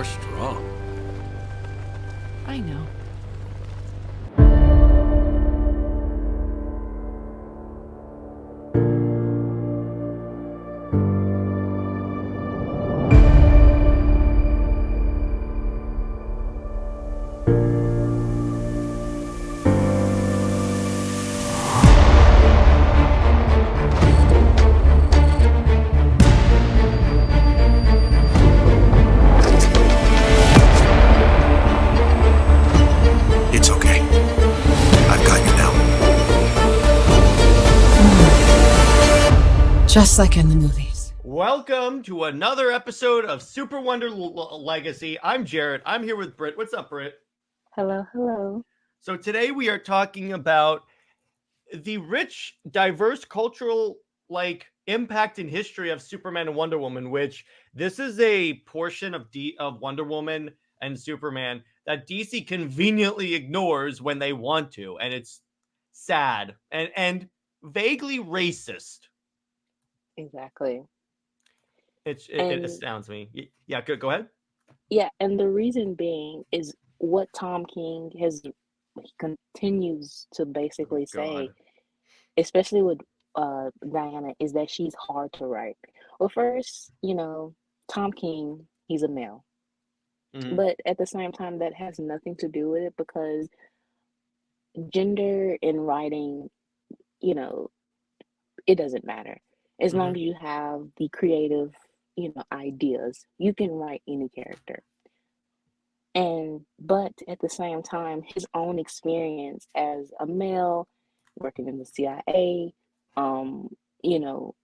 You're strong. I know. It's okay. I've got you now. Just like in the movies. Welcome to another episode of Super Wonder Legacy. I'm Jared. I'm here with Brit. What's up, Brit? Hello, hello. So today we are talking about the rich, diverse cultural impact and history of Superman and Wonder Woman, which this is a portion of Wonder Woman and Superman that DC conveniently ignores when they want to, and it's sad and vaguely racist. Exactly. It And astounds me. Yeah, go ahead. yeah, and the reason being is what Tom King he continues to basically say, God. especially with Diana, is that she's hard to write. Well, first, Tom King, he's a male. Mhm. But at the same time, that has nothing to do with it because gender in writing, it doesn't matter. As long Mhm. as you have the creative, ideas, you can write any character. But at the same time, his own experience as a male working in the CIA, um, you know,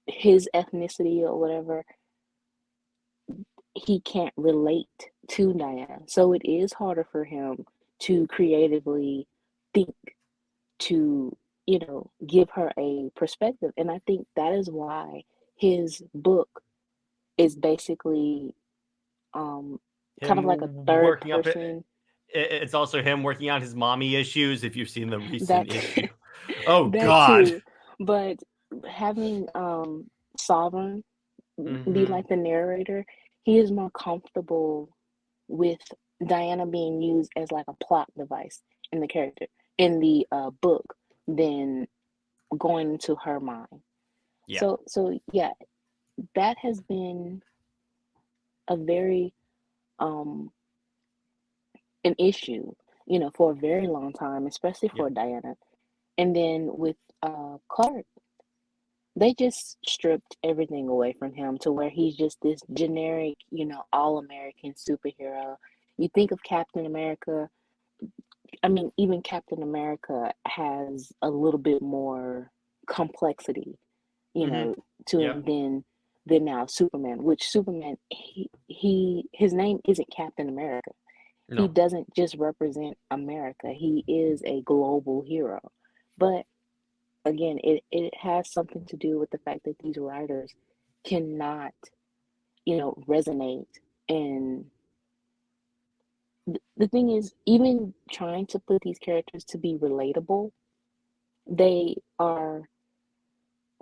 his ethnicity or whatever, he can't relate to Diana. So it is harder for him to creatively think, to, give her a perspective. And I think that is why his book is basically kind of like a Him third working up it. person. It's also him working on his mommy issues. If you've seen the recent That issue, oh that God. too. But having Sovereign be Hmm. like the narrator, he is more comfortable with Diana being used as like a plot device in the character in the book than going into her mind. Yeah. So yeah, that has been a very um an issue, for a very long time, especially Yep. for Diana. And then with Clark, they just stripped everything away from him to where he's just this generic, all American superhero. You think of Captain America, I mean, even Captain America has a little bit more complexity, you Hmm. know, to Yep. him than now Superman, which Superman his name isn't Captain America. He No. doesn't just represent America. He is a global hero. But again, it has something to do with the fact that these writers cannot, resonate. And the thing is, even trying to put these characters to be relatable, they are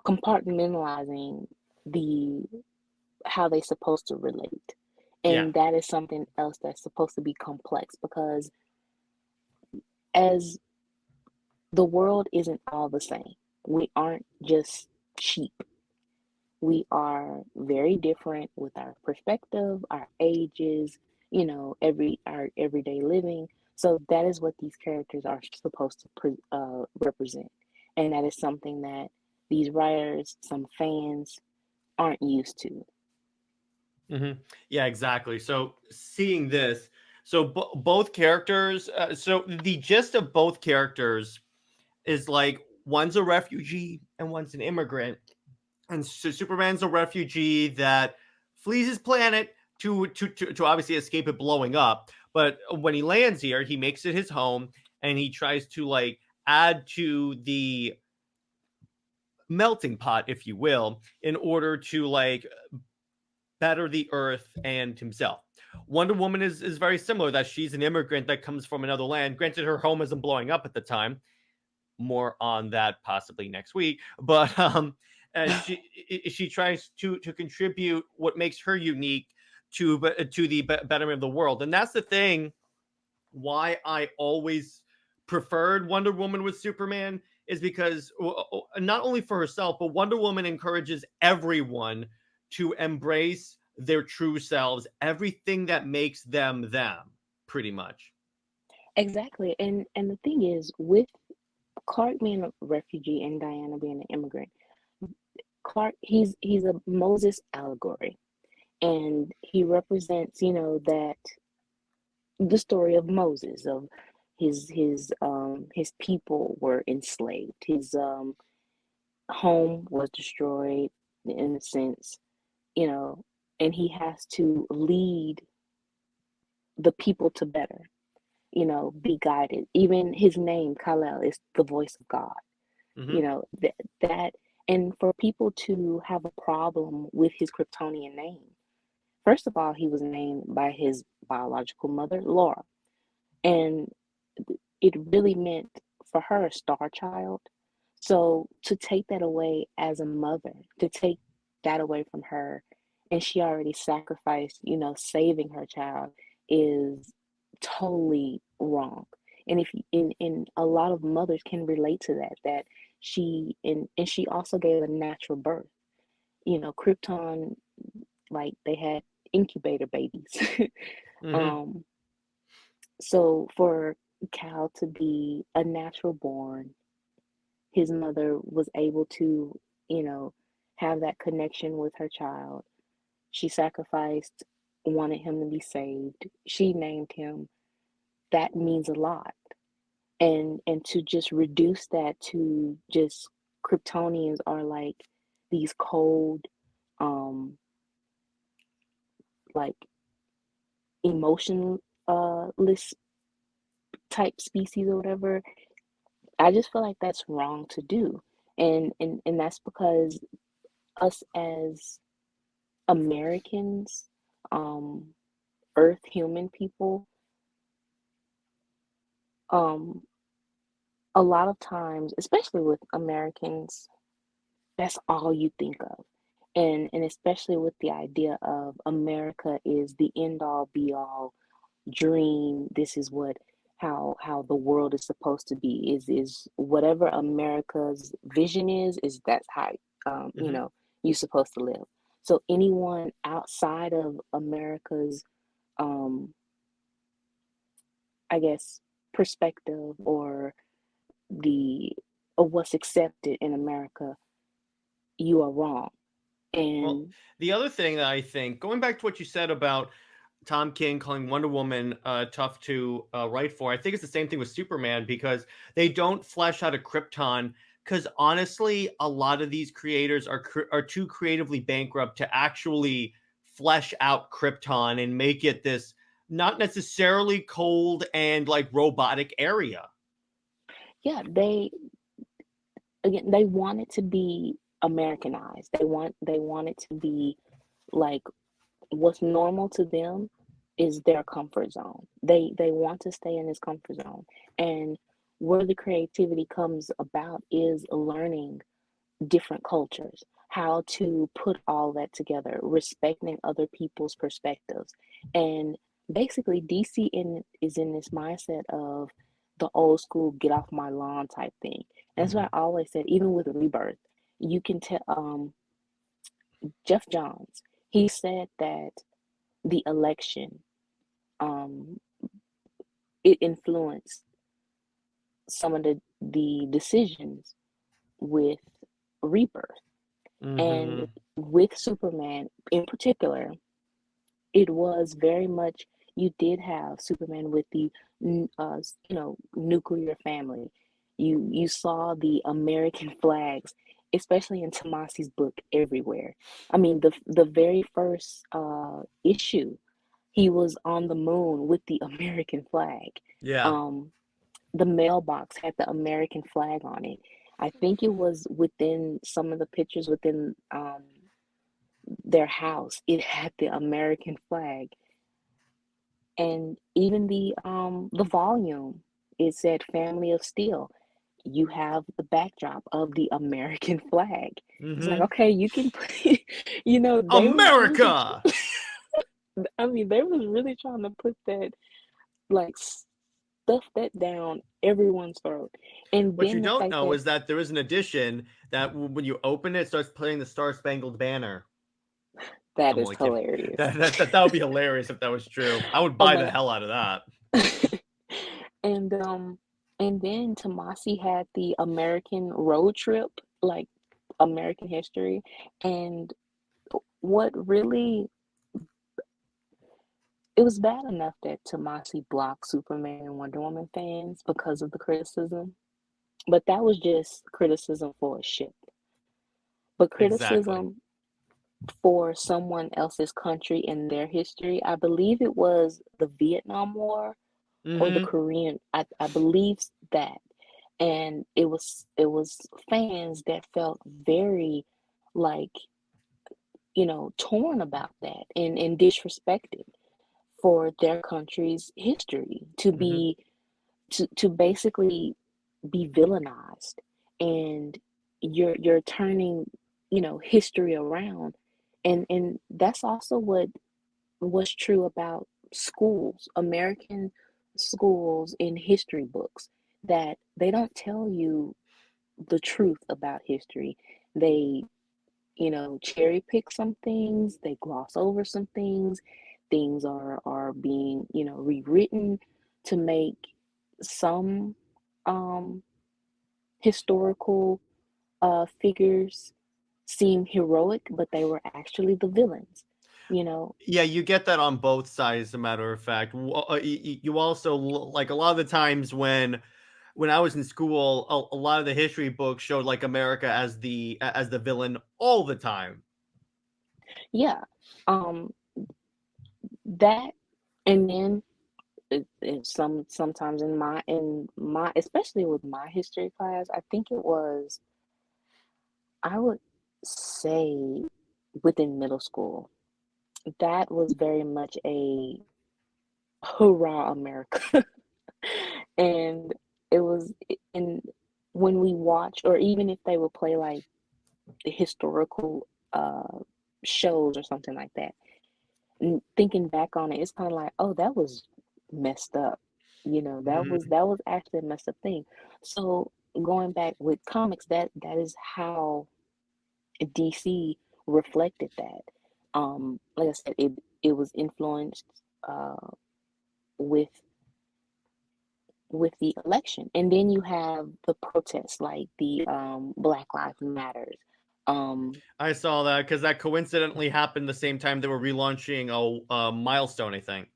compartmentalizing the how they supposed to relate. Yeah. And that is something else that's supposed to be complex because as the world isn't all the same. We aren't just sheep. We are very different with our perspective, our ages, our everyday living. So that is what these characters are supposed to represent, and that is something that these writers, some fans, aren't used to. Hmm. Yeah, exactly. So seeing this, so both characters, so the gist of both characters is like one's a refugee and one's an immigrant. And so Superman's a refugee that flees his planet to obviously escape it blowing up. But when he lands here, he makes it his home and he tries to add to the melting pot, if you will, in order to better the earth and himself. Wonder Woman is very similar, that she's an immigrant that comes from another land. Granted, her home isn't blowing up at the time. More on that possibly next week. But she tries to contribute what makes her unique to the betterment of the world. And that's the thing why I always preferred Wonder Woman with Superman, is because not only for herself, but Wonder Woman encourages everyone to embrace their true selves, everything that makes them them, pretty much. Exactly. And the thing is, with Clark being a refugee and Diana being an immigrant, Clark, he's a Moses allegory, and he represents, that the story of Moses, of his people were enslaved. His home was destroyed in a sense, you know, and he has to lead the people to better, be guided. Even his name, Kal-El, is the voice of God. Mm-hmm. That, and for people to have a problem with his Kryptonian name, first of all, he was named by his biological mother, Laura, and it really meant for her a star child. So to take that away as a mother, to take that away from her, and she already sacrificed, saving her child, is totally wrong. And if in a lot of mothers can relate to that and she also gave a natural birth. Krypton, like, they had incubator babies. Mm-hmm. So for Cal to be a natural born, his mother was able to, have that connection with her child. She sacrificed, wanted him to be saved. She named him. That means a lot. And to just reduce that to just Kryptonians are like these cold, like emotionless type species or whatever. I just feel like that's wrong to do. And that's because us as Americans, um, Earth human people, um, a lot of times, especially with Americans, that's all you think of. And especially with the idea of America is the end all be all dream. This is what how the world is supposed to be. Is whatever America's vision is that's how Mm-hmm. you're supposed to live. So anyone outside of America's um I guess perspective, or the of what's accepted in America, you are wrong. Well, And the other thing that I think, going back to what you said about Tom King calling Wonder Woman tough to write for, I think it's the same thing with Superman, because they don't flesh out a Krypton. Because honestly, a lot of these creators are too creatively bankrupt to actually flesh out Krypton and make it this not necessarily cold and like robotic area. yeah, they want it to be Americanized. They want it to be like what's normal to them is their comfort zone. They want to stay in this comfort zone. And where the creativity comes about is learning different cultures, how to put all that together, respecting other people's perspectives. And basically is in this mindset of the old school get off my lawn type thing. And that's Mm-hmm. what I always said, even with Rebirth, you can tell Jeff Johns, he said that the election, um it influenced some of the decisions with Rebirth. And Mm-hmm. with Superman in particular, it was very much, you did have Superman with the nuclear family. You saw the American flags, especially in Tomasi's book, everywhere. I mean, the very first issue, he was on the moon with the American flag. Yeah. Um, the mailbox had the American flag on it. I think it was within some of the pictures within their house. It had the American flag, and even the volume, it said "Family of Steel." You have the backdrop of the American flag. It's like, Mm-hmm. okay, you can put, they refuse to. America. I mean, they was really trying to put that, like, stuff that down everyone's throat. And What you then the don't fact know that is that there is an edition that when you open it, it starts playing the Star Spangled Banner. that I'm is only kidding. hilarious. That would be hilarious if that was true. I would Oh buy my the God. hell out of that. And then Tomasi had the American road trip, like American history. And what really, it was bad enough that Tomasi blocked Superman and Wonder Woman fans because of the criticism, but that was just criticism for a ship. But Exactly. criticism for someone else's country and their history, I believe it was the Vietnam War or the Mm-hmm. Korean, I believe that. And it was fans that felt very, like, torn about that and disrespected for their country's history to Mm-hmm. be to basically be villainized. And you're turning, history around. And that's also what was true about schools, American schools in history books, that they don't tell you the truth about history. They, cherry pick some things, they gloss over some things. Things are being, rewritten to make some um historical figures seem heroic, but they were actually the villains, you know. Yeah, you get that on both sides. As a matter of fact, you also like a lot of the times when I was in school, a lot of the history books showed like America as the villain all the time. Yeah. um that, and then sometimes in my especially with my history class, I think it was, I would say, within middle school, that was very much a hurrah America. And it was, and when we watch, or even if they would play like the historical shows or something like that, and thinking back on it, it's kind of like, oh, that was messed up. That was Mhm. actually a messed up thing. So going back with comics, that is how DC reflected that. Like I said, it was influenced uh, with the election, and then you have the protests, like the Black Lives Matters. Um, I saw that because that coincidentally happened the same time they were relaunching a milestone. I think.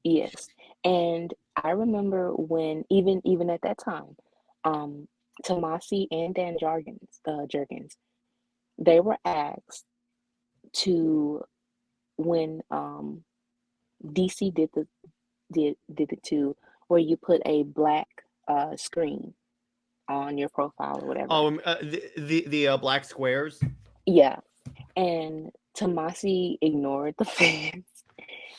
yes, and I remember when, even at that time, um, Tomasi and Dan Jurgens, they were asked to, when DC did it too, where you put a black screen on your profile or whatever. Oh, the black squares. Yeah, and Tomasi ignored the fans,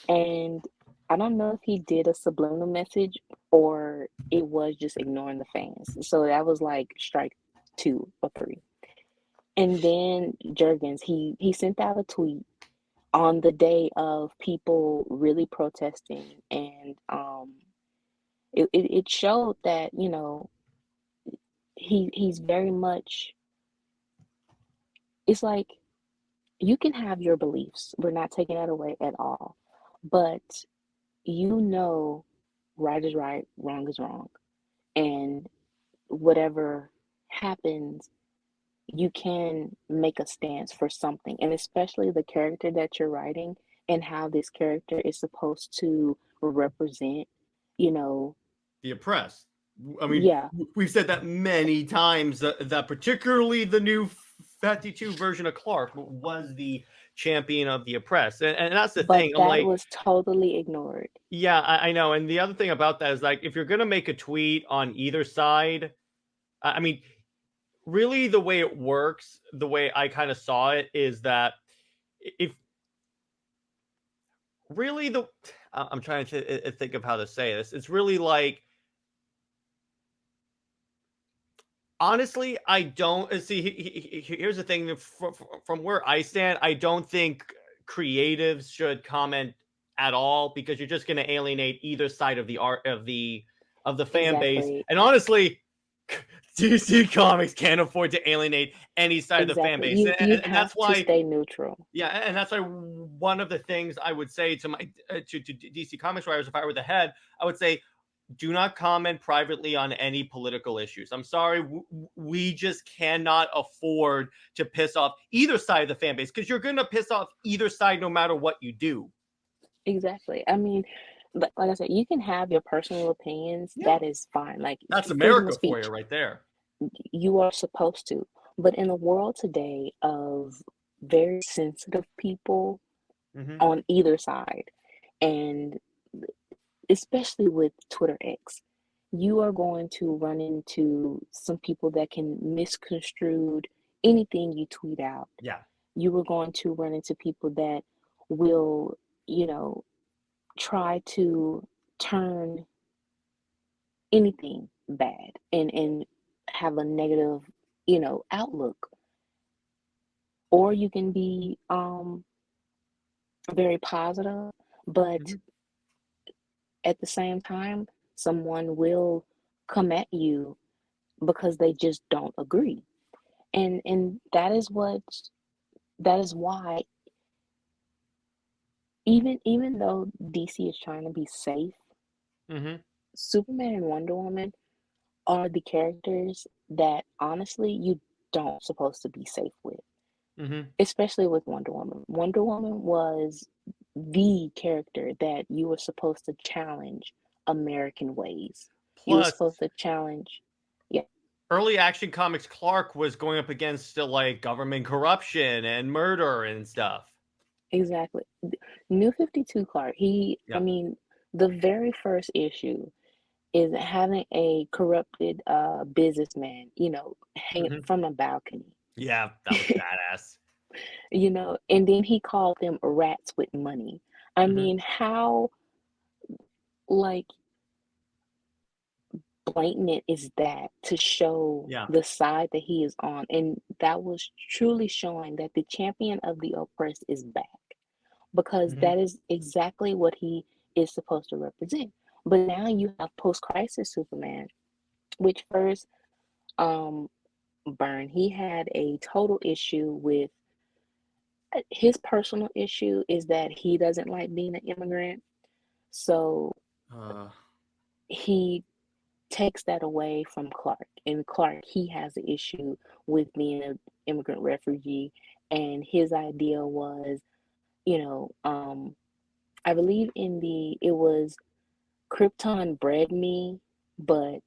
and I don't know if he did a subliminal message or it was just ignoring the fans. So that was like strike two or three. And then Jurgens, he sent out a tweet on the day of people really protesting, and it showed that, he's very much, it's like, you can have your beliefs. We're not taking that away at all. But you know right is right, wrong is wrong. And whatever happens, you can make a stance for something. And especially the character that you're writing, and how this character is supposed to represent, you know, The oppressed. I mean, yeah, we've said that many times that particularly the new 52 version of Clark was the champion of the oppressed. And that's the but thing. I'm that like, was totally ignored. yeah, I know. And the other thing about that is like, if you're going to make a tweet on either side, I mean, really the way it works, the way I kind of saw it is that if really I'm trying to think of how to say this. It's really like, honestly, I don't see. Here's the thing: from where I stand, I don't think creatives should comment. at all, because you're just going to alienate either side of the art of the fan base. Exactly. And honestly, DC Comics can't afford to alienate any side of the fan Exactly. base, You and have that's to why. stay neutral. Yeah, and that's why one of the things I would say to my to DC Comics writers, if I were the head, I would say, do not comment privately on any political issues. I'm sorry, we just cannot afford to piss off either side of the fan base, because you're going to piss off either side no matter what you do. Exactly. I mean, like I said, you can have your personal opinions. Yeah. That is fine. Like, That's freedom America of for speech. you right there. You are supposed to. But in a world today of very sensitive people on either side, and especially with Twitter X, you are going to run into some people that can misconstrue anything you tweet out. Yeah. You are going to run into people that will, try to turn anything bad and have a negative, outlook. Or you can be very positive, but at the same time, someone will come at you because they just don't agree. And that is why even though DC is trying to be safe, Superman and Wonder Woman are the characters that honestly you don't supposed to be safe with. Especially with Wonder Woman. Wonder Woman was the character that you were supposed to challenge American ways. You were Plus, supposed to challenge, yeah, early Action Comics Clark was going up against like government corruption and murder and stuff. exactly. New 52 Clark, I Yeah. mean, the very first issue is having a corrupted businessman, hanging from a balcony, Yeah, that was badass. and then he called them rats with money. I mean, how, like, blatant is that to show Yeah. the side that he is on? And that was truly showing that the champion of the oppressed is back, because that is exactly what he is supposed to represent. But now you have post-crisis Superman, which first, Byrne, he had a total issue with his personal issue is that he doesn't like being an immigrant. So he takes that away from Clark. And Clark, he has an issue with being an immigrant refugee. And his idea was, I believe it was Krypton bred me, but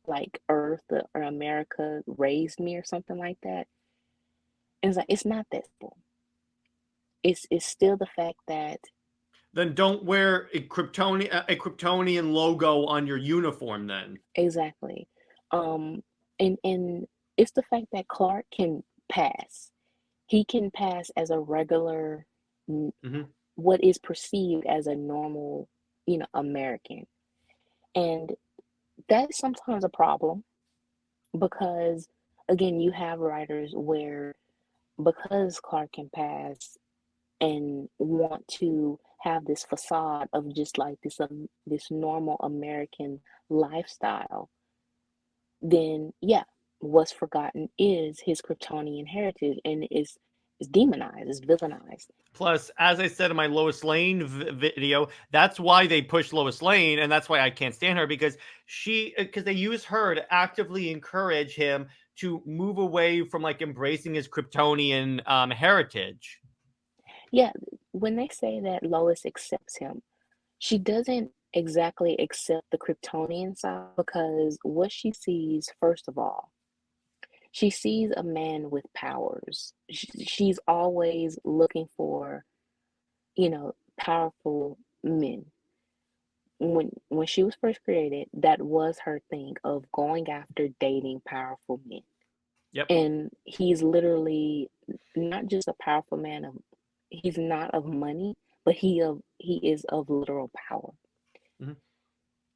like Earth or America raised me or something like that. And it's like, it's not that simple. It's still the fact that then don't wear a Kryptonian logo on your uniform then. exactly. And it's the fact that Clark can pass. He can pass as a regular, what is perceived as a normal, American. And that's sometimes a problem because, again, you have writers where, because Clark can pass and want to have this facade of just like this normal American lifestyle, then yeah, what's forgotten is his Kryptonian heritage, and is demonized, is villainized. Plus, as I said in my Lois Lane video, that's why they push Lois Lane, and that's why I can't stand her, because they use her to actively encourage him to move away from like embracing his Kryptonian heritage. Yeah, when they say that Lois accepts him, she doesn't exactly accept the Kryptonian side, because what she sees, first of all, she sees a man with powers. She's always looking for, powerful men. When she was first created, that was her thing of going after dating powerful men. Yep. And he's literally not just a powerful man he's not of money, but he is of literal power.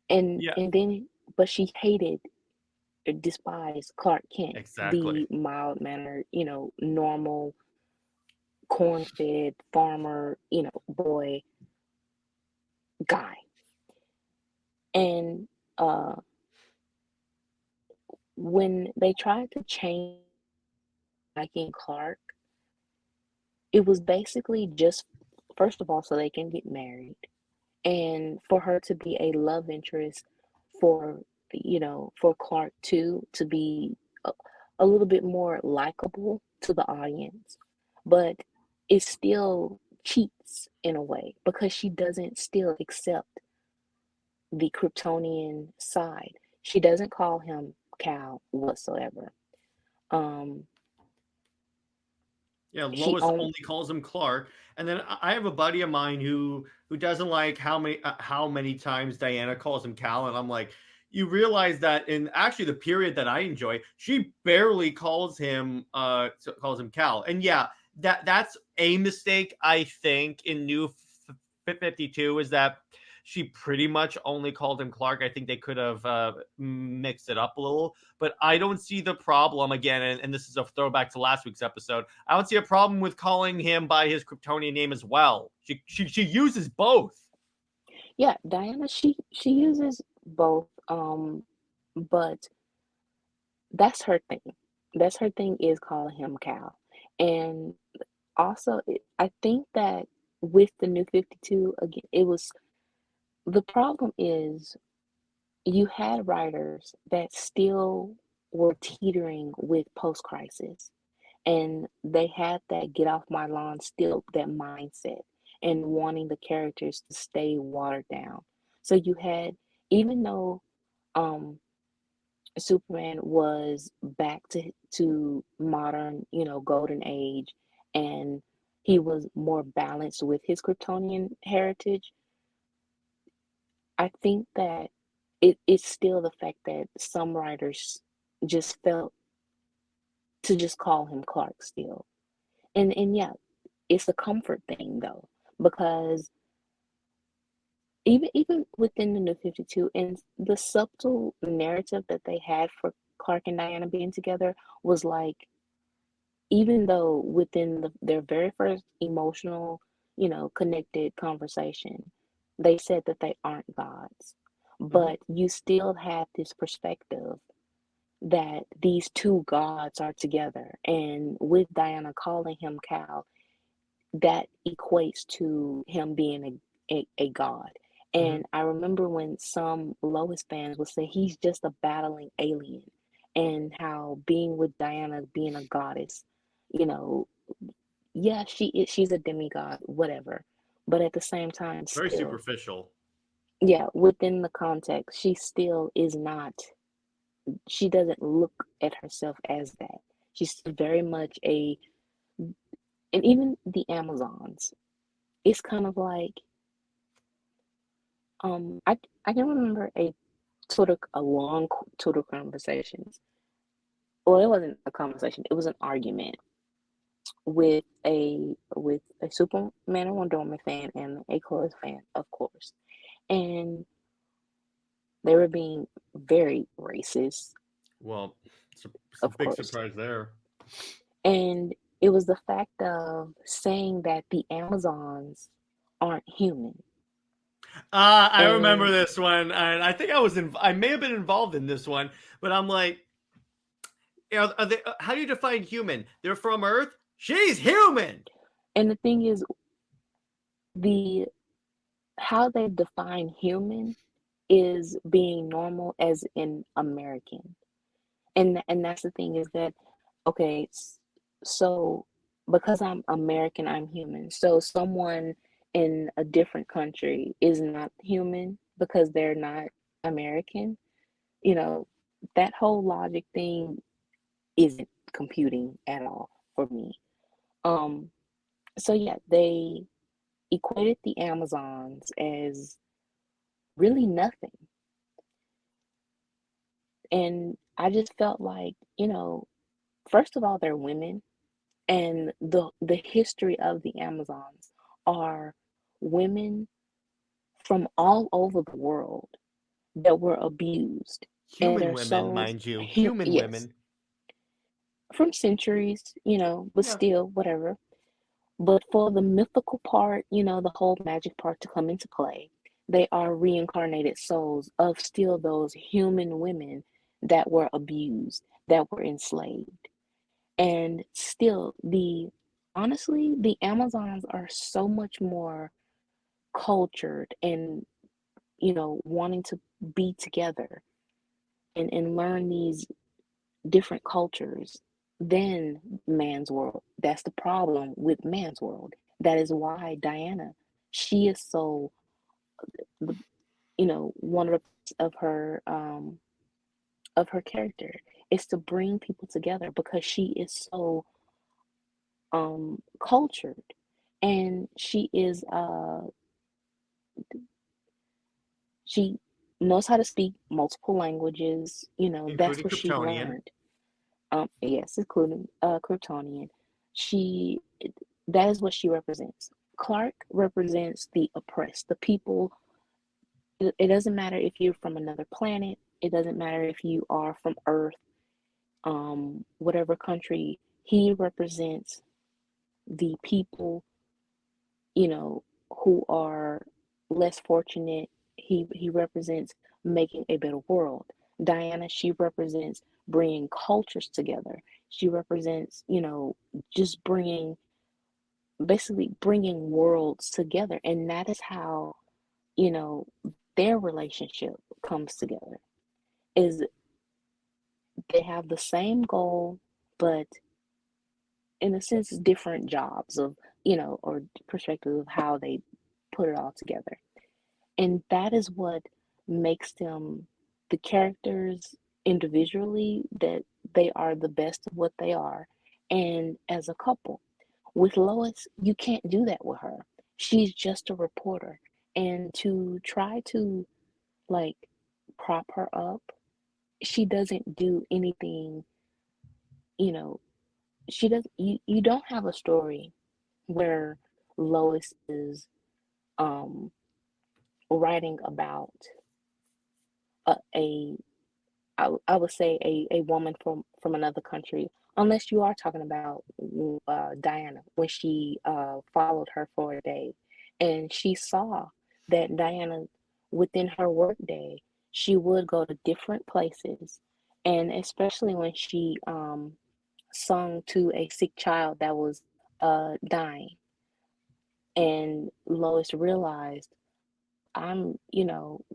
And then, but she hated or despised Clark Kent, Exactly. the mild mannered, normal corn-fed farmer, boy guy. And when they tried to change liking Clark, it was basically just, first of all, so they can get married, and for her to be a love interest for, for Clark too, to be a, a little bit more likable to the audience. But it still cheats in a way because she doesn't still accept the Kryptonian side. She doesn't call him Cal whatsoever. Um, Yeah, she Lois only only calls him Clark, and then I have a buddy of mine who doesn't like how many times Diana calls him Cal, and I'm like, you realize that in actually the period that I enjoy, she barely calls him Cal, and yeah, that's a mistake I think in New 52 is that she pretty much only called him Clark. I think they could have mixed it up a little, but I don't see the problem again. And this is a throwback to last week's episode. I don't see a problem with calling him by his Kryptonian name as well. She uses both. Yeah, Diana, she uses both, but that's her thing. That's her thing, is calling him Cal. And also, I think that with the New 52, again, it was, the problem is you had writers that still were teetering with post-crisis, and they had that get off my lawn, still that mindset, and wanting the characters to stay watered down. So you had, even though um Superman was back to modern, golden age, and he was more balanced with his Kryptonian heritage, I think that it's still the fact that some writers just felt to just call him Clark still. And yeah, it's a comfort thing though, because even within the New 52 and the subtle narrative that they had for Clark and Diana being together was like, even though within their very first emotional, connected conversation, they said that they aren't gods, Mhm. but you still have this perspective that these two gods are together. And with Diana calling him Cal, that equates to him being a god. Mhm. And I remember when some Lois fans would say he's just a battling alien, and how being with Diana, being a goddess, you know, yeah, she's a demigod, whatever. But at the same time, Very still, superficial. yeah, within the context, she still is not, she doesn't look at herself as that. She's very much and even the Amazons, it's kind of like, I can remember a long Twitter conversations. Well, it wasn't a conversation; it was an argument with a Superman and Wonder Woman fan and a Chloe fan, of course, and they were being very racist, Well, it's a of big course, surprise there. and it was the fact of saying that the Amazons aren't human, I remember and this one, and I think I may have been involved in this one, but I'm like, are they, how do you define human? They're from Earth. She's human. the thing is, the how they define human is being normal as in American. And that's the thing, is that, okay, so because I'm American, I'm human. So someone in a different country is not human because they're not American. You know, that whole logic thing isn't computing at all for me. Um, so yeah, they equated the Amazons as really nothing. And I just felt like, first of all, they're women, and the history of the Amazons are women from all over the world that were abused, and Human their women, souls, mind you, human yes, women. from centuries, but Yeah. still, whatever. But for the mythical part, the whole magic part to come into play, They are reincarnated souls of still those human women that were abused, that were enslaved. And still, honestly, the Amazons are so much more cultured and, wanting to be together and learn these different cultures than man's world. That's the problem with man's world. That is why Diana, she is so, one of her character is to bring people together because she is so cultured, and she knows how to speak multiple languages. That's including what she Kryptonian. learned. Yes, including Kryptonian. She That is what she represents. Clark represents the oppressed, the people. It doesn't matter if you're from another planet. It doesn't matter if you are from Earth, whatever country. He represents the people, who are less fortunate. He represents making a better world. Diana, she represents bringing cultures together. She represents, just basically bringing worlds together, and that is how, you know, their relationship comes together. Is they have the same goal, but in a sense, different jobs of, or perspectives of how they put it all together. And that is what makes them the characters individually, that they are the best of what they are, and as a couple. With Lois, you can't do that with her. She's just a reporter. And to try to, like, prop her up, she doesn't do anything, you know, she does you don't have a story where Lois is um writing about a I would say a woman from another country, unless you are talking about Diana, when she followed her for a day, and she saw that Diana, within her work day, she would go to different places, and especially when she sung to a sick child that was dying, and Lois realized,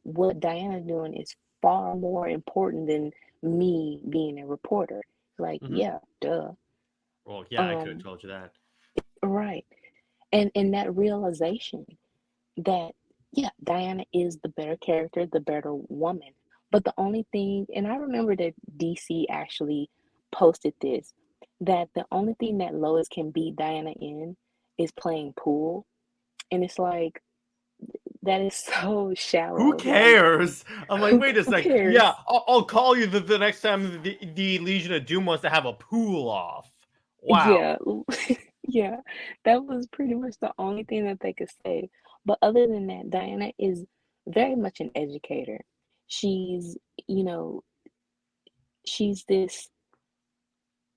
what Diana's doing is far more important than me being a reporter. Like, Hmm. yeah, duh. Well, yeah, I could have Um, told you that. right. And that realization that, yeah, Diana is the better character, the better woman. But the only thing, and I remember that DC actually posted this, that the only thing that Lois can beat Diana in is playing pool. And it's like, that is so Who shallow. Like, cares? I'm like, wait a who sec. Yeah, cares? I'll call you the next time the Legion of Doom wants to have a pool off. Wow. Yeah, yeah, that was pretty much the only thing that they could say. But other than that, Diana is very much an educator. She's, you know, she's this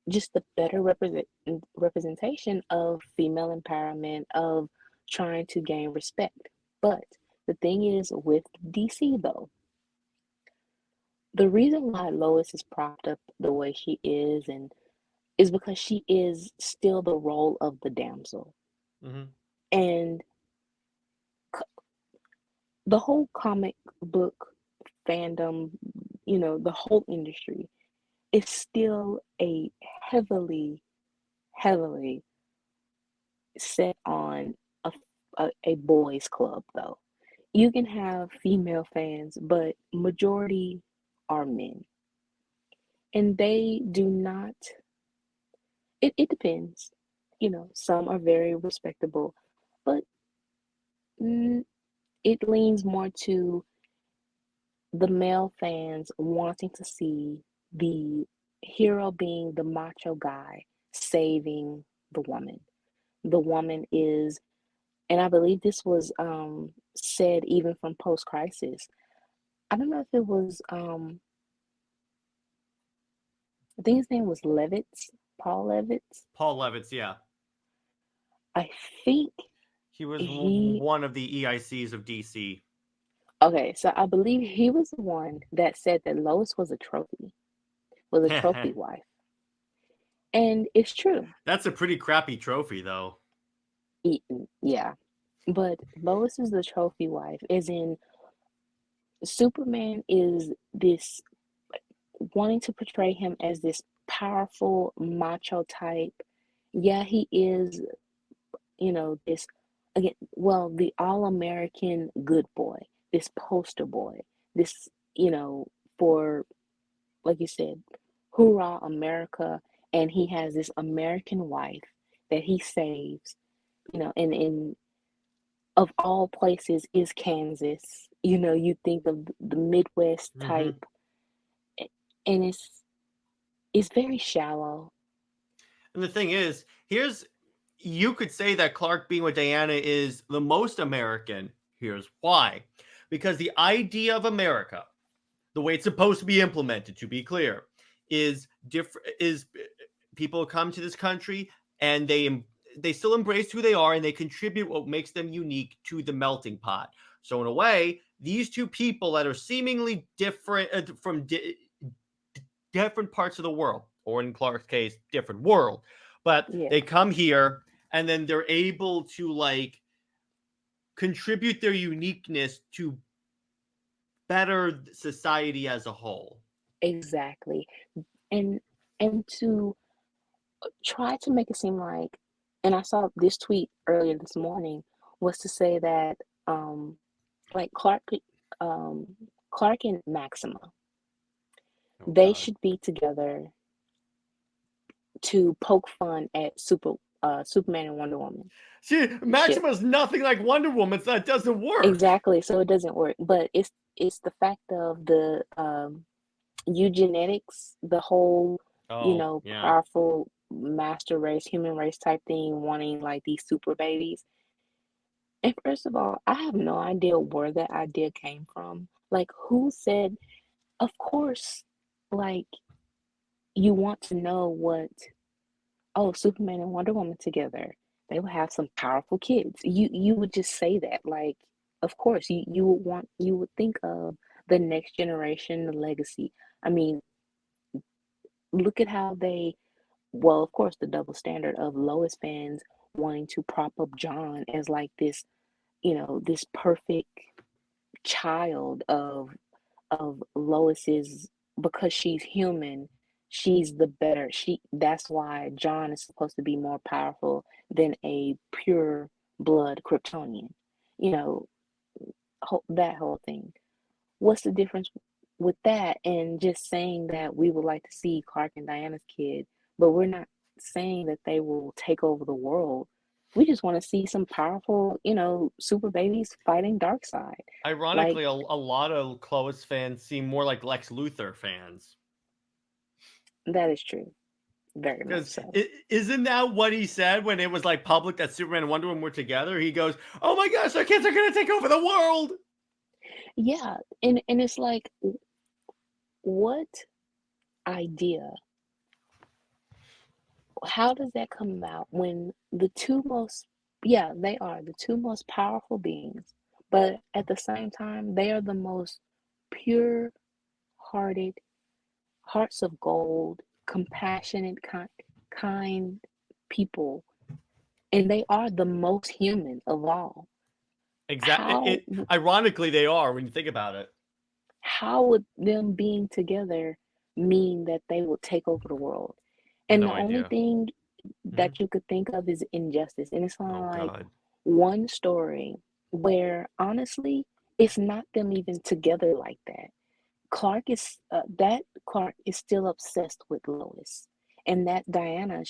just the better representation of female empowerment, of trying to gain respect. But the thing is with DC though, the reason why Lois is propped up the way she is because she is still the role of the damsel. Hmm. And the whole comic book fandom, the whole industry is still a heavily, heavily set on a boys club though. You can have female fans, but majority are men. And they do not, it depends. Some are very respectable, but mm, it leans more to the male fans wanting to see the hero being the macho guy saving the woman. The woman is, and I believe this was said even from post crisis. I don't know if it was, I think his name was Levitz, Paul Levitz. Paul Levitz, yeah. I think He was he, one of the EICs of DC. Okay, so I believe he was the one that said that Lois was a trophy wife. And it's true. That's a pretty crappy trophy, though. Yeah. But Lois is the trophy wife, as in Superman is this wanting to portray him as this powerful macho type. Yeah, he is, this again, well, the all-American good boy, this poster boy, this, for like you said, hoorah America, and he has this American wife that he saves, and in of all places is Kansas. You think of the Midwest Hmm. type, and it's very shallow. And the thing is, you could say that Clark being with Diana is the most American. Here's why. Because the idea of America, the way it's supposed to be implemented, to be clear, is different. Is people come to this country and they still embrace who they are and they contribute what makes them unique to the melting pot. So in a way, these two people that are seemingly different from different parts of the world, or in Clark's case, different world, but Yeah, they come here and then they're able to like contribute their uniqueness to better society as a whole. exactly. And and to try to make it seem like, and I saw this tweet earlier this morning, was to say that like um Clark and Maxima, Oh they God. should be together to poke fun at Superman and Wonder Woman See, ship. Maxima's nothing like Wonder Woman, so that doesn't work. Exactly, so it doesn't work. But it's the fact of the eugenics, the whole, Oh, yeah. powerful master race, human race type thing, wanting like these super babies. And first of all, I have no idea where that idea came from. Like, who said, of course, like, you want to know what, oh, Superman and Wonder Woman together, they will have some powerful kids. You would just say that. Like, of course, you would think of the next generation, the legacy. I mean, look at how well, of course, the double standard of Lois fans wanting to prop up John as like this, this perfect child of Lois's, because she's human, she's the better. That's why John is supposed to be more powerful than a pure blood Kryptonian. You know, that whole thing. What's the difference with that and just saying that we would like to see Clark and Diana's kid, but we're not saying that they will take over the world. We just want to see some powerful, super babies fighting Darkseid. Like, Ironically, a lot of Clovis fans seem more like Lex Luthor fans. that is true. Very much Because so. isn't that what he said when it was like public that Superman and Wonder Woman were together? He goes, "Oh my gosh, our kids are gonna take over the world." Yeah, and it's like, what idea? How does that come about when the two most, yeah, they are the two most powerful beings, but at the same time, they are the most pure-hearted, hearts of gold, compassionate, kind people, and they are the most human of all. Exactly. How Ironically they are when you think about it. how would them being together mean that they will take over the world? And No the only idea. thing Mhm. that you could think of is injustice. And it's kind of Oh like God. one story where honestly, it's not them even together like that. Clark is still obsessed with Lois, and that Diana,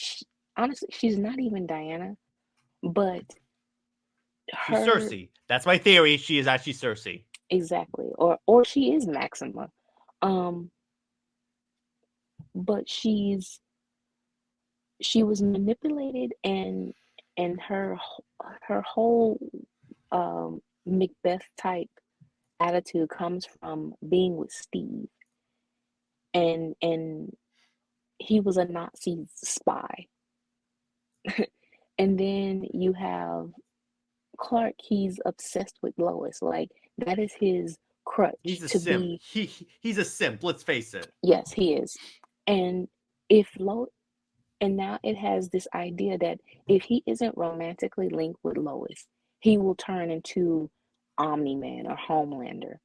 honestly, she's not even Diana, but She's her, Cersei. That's my theory. She is actually Cersei. exactly, or she is Maxima, um, but she was manipulated, and her whole Macbeth type attitude comes from being with Steve, and he was a Nazi spy. And then you have Clark, he's obsessed with Lois. Like, that is his crutch He's a to simp. be. He's a simp. Let's face it. Yes, he is. And if and now it has this idea that if he isn't romantically linked with Lois, he will turn into Omni-Man or Homelander.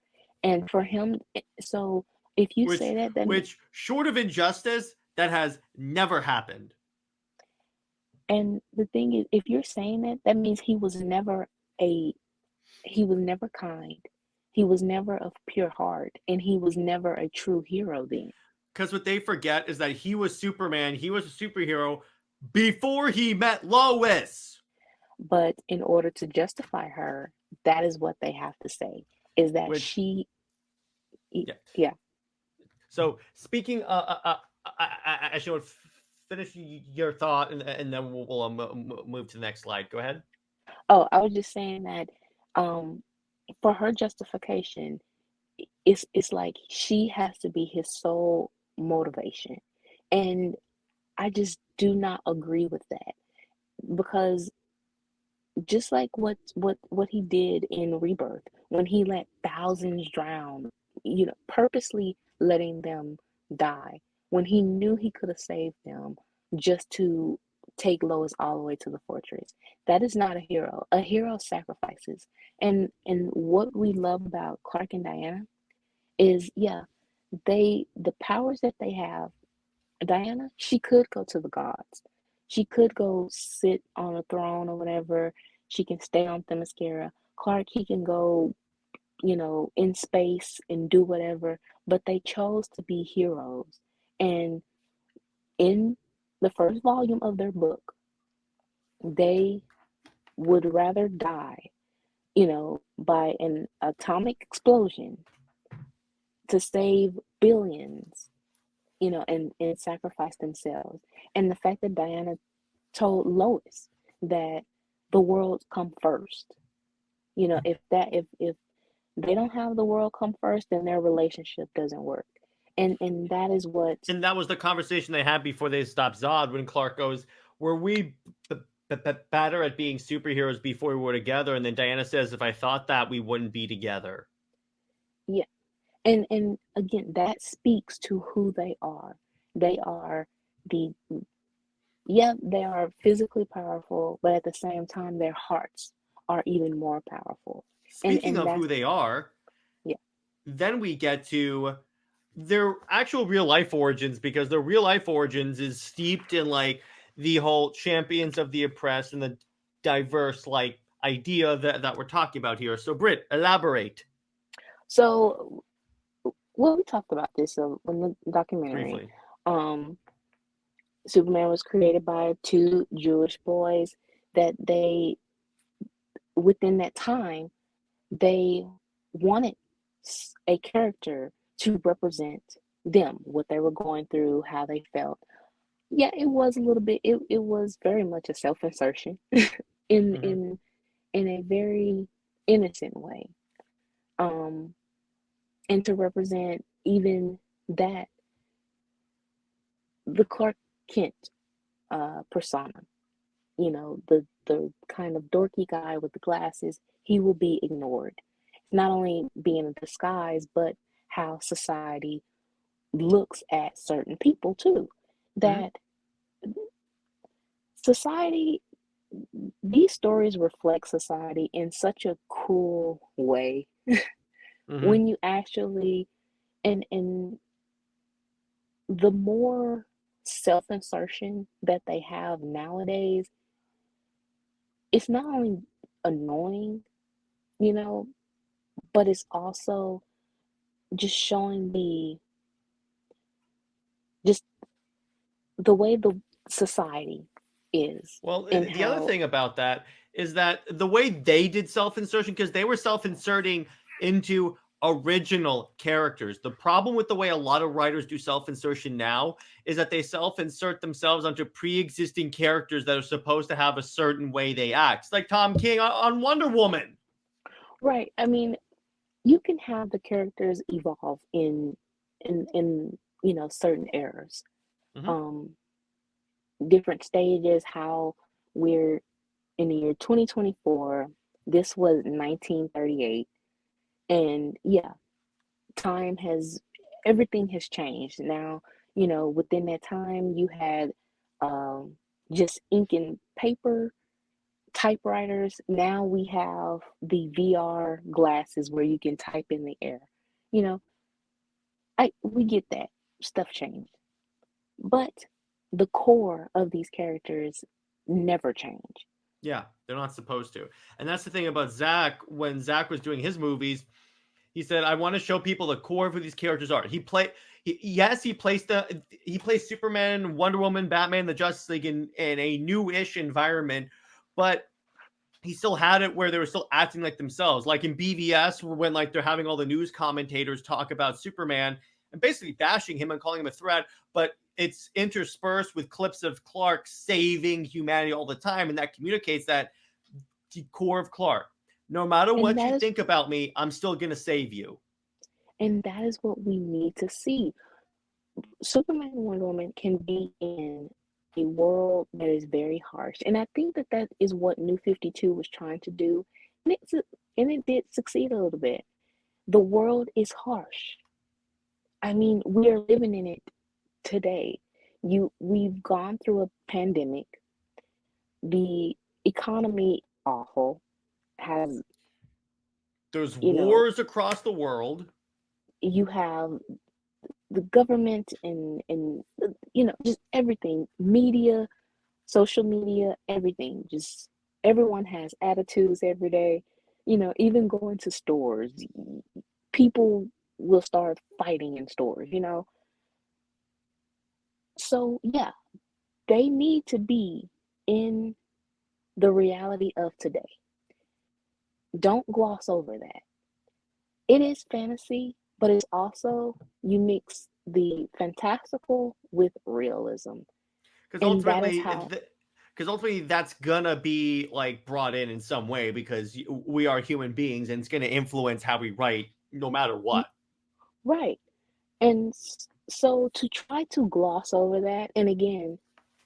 And for him, so if you Which say that, then which short of injustice, that has never happened. and the thing is, if you're saying that, that means a he was never kind, he was never of pure heart, and he was never a true hero then. Because what they forget is that he was Superman. He was a superhero before he met Lois. But in order to justify her, that is what they have to say, is that Which, yeah. So speaking, I should finish your thought, and then we'll move to the next slide. Go ahead. Oh, I was just saying that for her justification, it's like she has to be his sole motivation. And I just do not agree with that, because just like what he did in Rebirth, when he let thousands drown, purposely letting them die, when he knew he could have saved them just to take Lois all the way to the fortress. That is not a hero. A hero sacrifices. And what we love about Clark and Diana is, yeah, the powers that they have. Diana, she could go to the gods. She could go sit on a throne or whatever. She can stay on Themyscira. Clark, he can go, in space and do whatever. But they chose to be heroes. And in the first volume of their book, they would rather die, by an atomic explosion to save billions, and sacrifice themselves. And the fact that Diana told Lois that the world come first, if they don't have the world come first, then their relationship doesn't work. And that is what. And that was the conversation they had before they stopped Zod, when Clark goes, "Were we better at being superheroes before we were together?" And then Diana says, "If I thought that, we wouldn't be together." Yeah. And again, that speaks to who they are. They are the they are physically powerful, but at the same time, their hearts are even more powerful. Speaking And of that's, who they are, yeah. then we get to their actual real life origins, because their real life origins is steeped in like the whole champions of the oppressed and the diverse like idea that we're talking about here. So Brit, elaborate. So, well, we talked about this in the documentary. Briefly. Superman was created by two Jewish boys that within that time, they wanted a character to represent them, what they were going through, how they felt. Yeah, it was a little bit. It was very much a self-insertion in Mhm. in a very innocent way, and to represent even that the Clark Kent persona, the kind of dorky guy with the glasses, he will be ignored. Not only being a disguise, but how society looks at certain people too. That society, these stories reflect society in such a cool way. When you actually, and the more self-insertion that they have nowadays, it's not only annoying, you know, but it's also just showing just the way the society is, Well, and the other how. thing about that is that the way they did self-insertion, because they were self-inserting into original characters. The problem with the way a lot of writers do self-insertion now is that they self-insert themselves onto pre-existing characters that are supposed to have a certain way they act. It's like Tom King on Wonder Woman. Right. I mean, you can have the characters evolve in certain eras, Mhm. um different stages, how we're in the year 2024. This was 1938. And yeah, time has everything has changed now. Within that time you had um, just ink and paper typewriters. Now we have the VR glasses where you can type in the air. You know, I we get that stuff changed, but the core of these characters never change. Yeah, they're not supposed to. And that's the thing about Zach. When Zach was doing his movies, he said, "I want to show people the core of who these characters are." He plays Superman, Wonder Woman, Batman, the Justice League in a new-ish environment, but he still had it where they were still acting like themselves. Like in BVS, when like they're having all the news commentators talk about Superman and basically bashing him and calling him a threat, but it's interspersed with clips of Clark saving humanity all the time, and that communicates that the core of Clark. No matter And what that you is think about me, I'm still gonna save you. and that is what we need to see. Superman and Wonder Woman can be in a world that is very harsh, and I think that that is what New 52 was trying to do, and it did succeed a little bit. The world is harsh. I mean, we are living in it today. We've gone through a pandemic. The economy awful has, There's you know, wars across the world. you have the government and just everything, media, social media, everything. Just everyone has attitudes every day. Even going to stores, people will start fighting in stores. So yeah, they need to be in the reality of today. Don't gloss over that. It is fantasy, but it's also, you mix the fantastical with realism. because And that is ultimately how, because ultimately that's gonna be like brought in some way, because we are human beings and it's gonna influence how we write no matter what. right. And so to try to gloss over that, and again,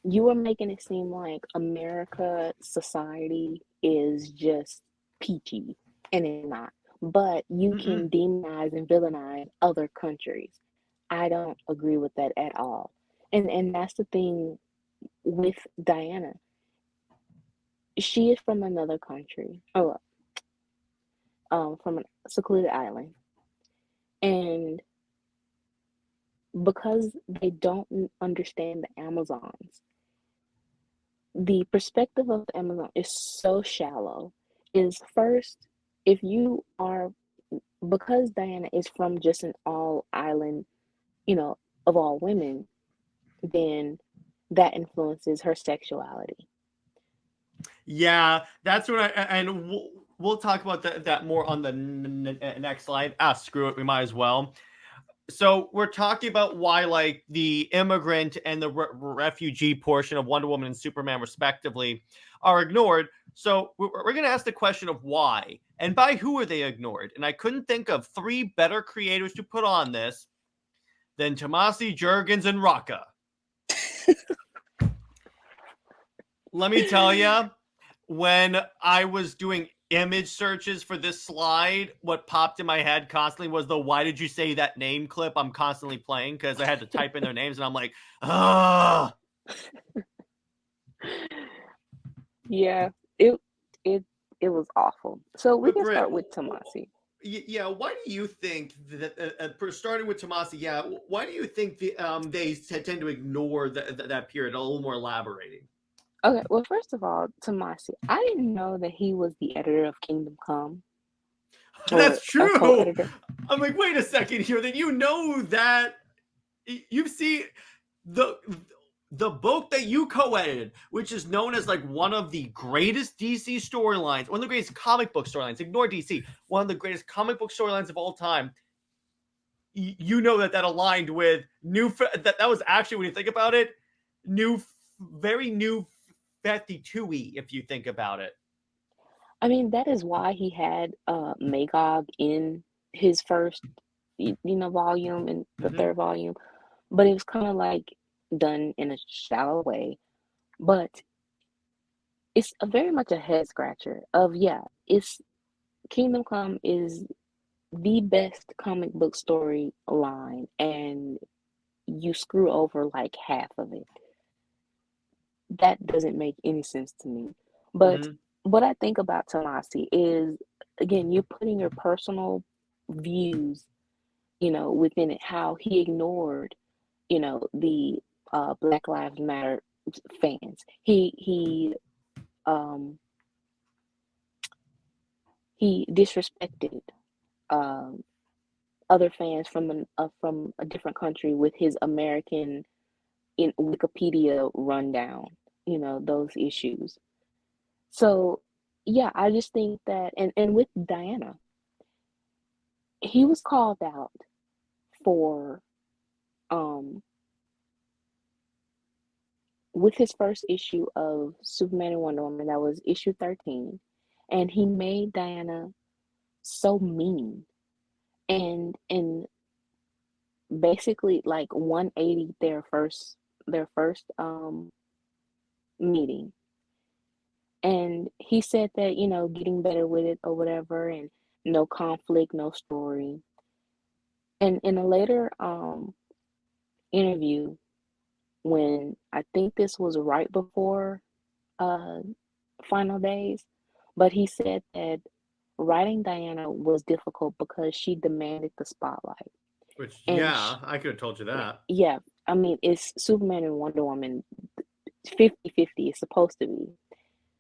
you are making it seem like America society is just peachy, and it's not. But you Mm-mm. can demonize and villainize other countries. I don't agree with that at all. And that's the thing with Diana. She is from another country, from a secluded island, and because they don't understand the Amazons, the perspective of the Amazon is so shallow. Is first, if you are, because Diana is from just an all island, you know, of all women, then that influences her sexuality. Yeah, that's what and we'll talk about that more on the next slide. Screw it, we might as well. So we're talking about why like the immigrant and the refugee portion of Wonder Woman and Superman respectively are ignored. So we're going to ask the question of why and by who are they ignored. And I couldn't think of three better creators to put on this than Tomasi, Jurgens, and Rocca. Let me tell you, when I was doing image searches for this slide, what popped in my head constantly was the "why did you say that name" clip I'm constantly playing, because I had to type in their names and I'm like, ah. Yeah, it it was awful. So we But can Brit, start with Tomasi. yeah, why do you think that starting with Tomasi, yeah, why do you think they tend to ignore that period? A little more elaborating. Okay, well, first of all, Tomasi, I didn't know that he was the editor of Kingdom Come, or That's a true. co-editor. I'm like, wait a second here. That you know that you see the the book that you co-edited, which is known as like one of the greatest DC storylines, one of the greatest comic book storylines. Ignore DC, one of the greatest comic book storylines of all time. You know that aligned with that was actually, when you think about it, new, very new 52y, if you think about it. I mean, that is why he had Magog in his first, volume, and the Mm-hmm. third volume, but it was kind of like done in a shallow way. But it's very much a head scratcher of, yeah, it's Kingdom Come is the best comic book storyline and you screw over like half of it. That doesn't make any sense to me. But Hmm. what I think about Tomasi is, again, you're putting your personal views, within it, how he ignored, the Black Lives Matter fans. Um he disrespected um other fans from a different country with his American in Wikipedia rundown, those issues. So yeah, I just think that, and with Diana, he was called out for um with his first issue of Superman and Wonder Woman, that was issue 13, and he made Diana so mean and basically like 180 their first meeting. And he said that, getting better with it or whatever, and no conflict, no story. And in a later interview, when I think this was right before uh final days, but he said that writing Diana was difficult because she demanded the spotlight. Which, And yeah, I could have told you that. yeah, I mean, it's Superman and Wonder Woman 50-50 is supposed to be.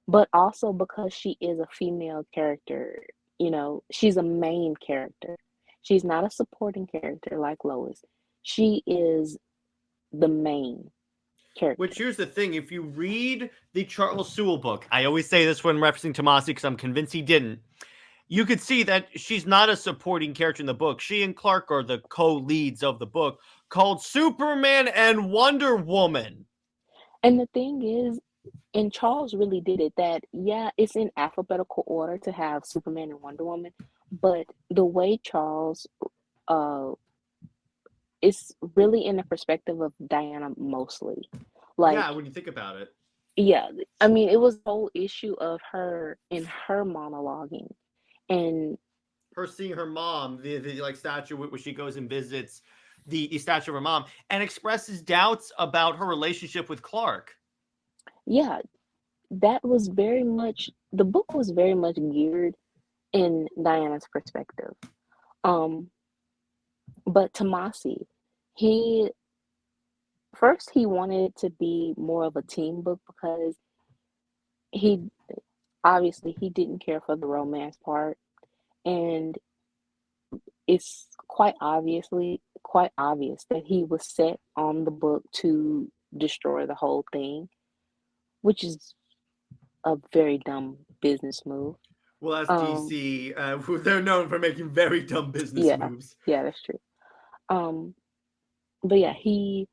But also because she is a female character, she's a main character. She's not a supporting character like Lois. She is the main Which, character. here's the thing: if you read the Charles Sewell book, I always say this when referencing Tomasi because I'm convinced he didn't. You could see that she's not a supporting character in the book. She and Clark are the co-leads of the book, called Superman and Wonder Woman. And the thing is, and Charles really did it, that yeah, it's in alphabetical order to have Superman and Wonder Woman, but the way Charles uh it's really in the perspective of Diana mostly. Like, Yeah, when you think about it. yeah, I mean, it was the whole issue of her in her monologuing. And Her seeing her mom, the like statue where she goes and visits the statue of her mom and expresses doubts about her relationship with Clark. yeah, that was very much, the book was very much geared in Diana's perspective. Um, but Tomasi, he first he wanted it to be more of a team book because he obviously he didn't care for the romance part, and it's quite obvious that he was set on the book to destroy the whole thing, which is a very dumb business move. Well, that's Um, DC. They're known for making very dumb business yeah, moves. yeah, that's true. Um, but yeah, he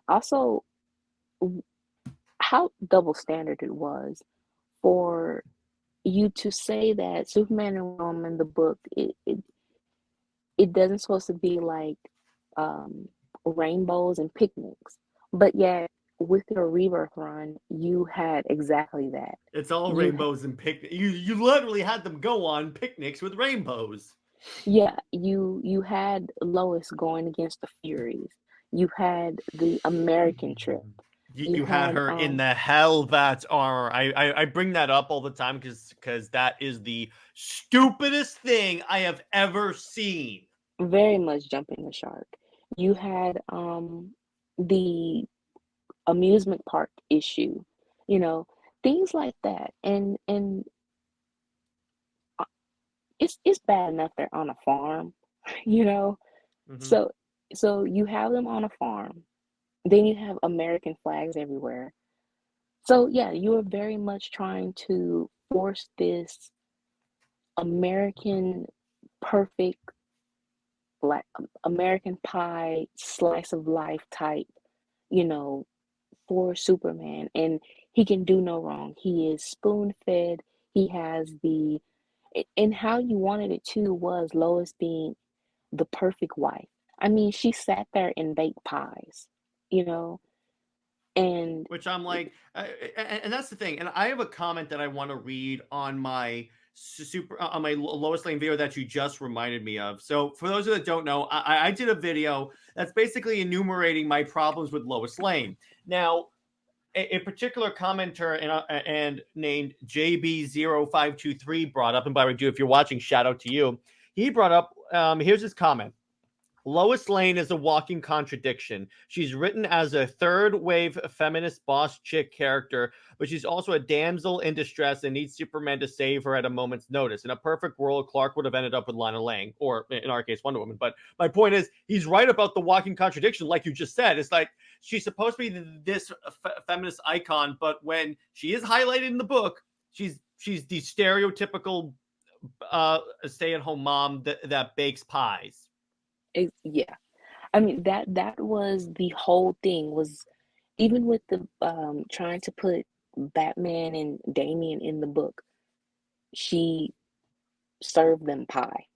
also how double standard it was for you to say that Superman and Woman, the book, it doesn't supposed to be like um, rainbows and picnics, but yet with your rebirth run, you had exactly that. It's all You rainbows and picnics. You literally had them go on picnics with rainbows. Yeah, you had Lois going against the Furies. You had the American trip. You You had had her in the Hellbats armor. I bring that up all the time because that is the stupidest thing I have ever seen. very much jumping the shark. You had the amusement park issue, you know, things like that. And uh, it's bad enough they're on a farm, you know. Hmm. So so you have them on a farm. Then you have American flags everywhere. So yeah, you are very much trying to force this American perfect, like American pie slice of life type, you know, for Superman, and he can do no wrong. He is spoon fed. He has and how you wanted it too was Lois being the perfect wife. I mean, she sat there and baked pies, you know, and Which I'm like, and that's the thing. And I have a comment that I want to read on my Lois Lane video that you just reminded me of. So for those that don't know, I did a video that's basically enumerating my problems with Lois Lane. Now, a particular commenter and named JB0523 brought up, and by the way, if you're watching, shout out to you. He brought up, here's his comment. Lois Lane is a walking contradiction. She's written as a third-wave feminist boss chick character, but she's also a damsel in distress and needs Superman to save her at a moment's notice. In a perfect world, Clark would have ended up with Lana Lang, or in our case, Wonder Woman. But my point is, he's right about the walking contradiction, like you just said. It's like she's supposed to be this feminist icon, but when she is highlighted in the book, she's the stereotypical stay-at-home mom that bakes pies. Yeah, I mean that was the whole thing, was even with the trying to put Batman and Damian in the book, she served them pie.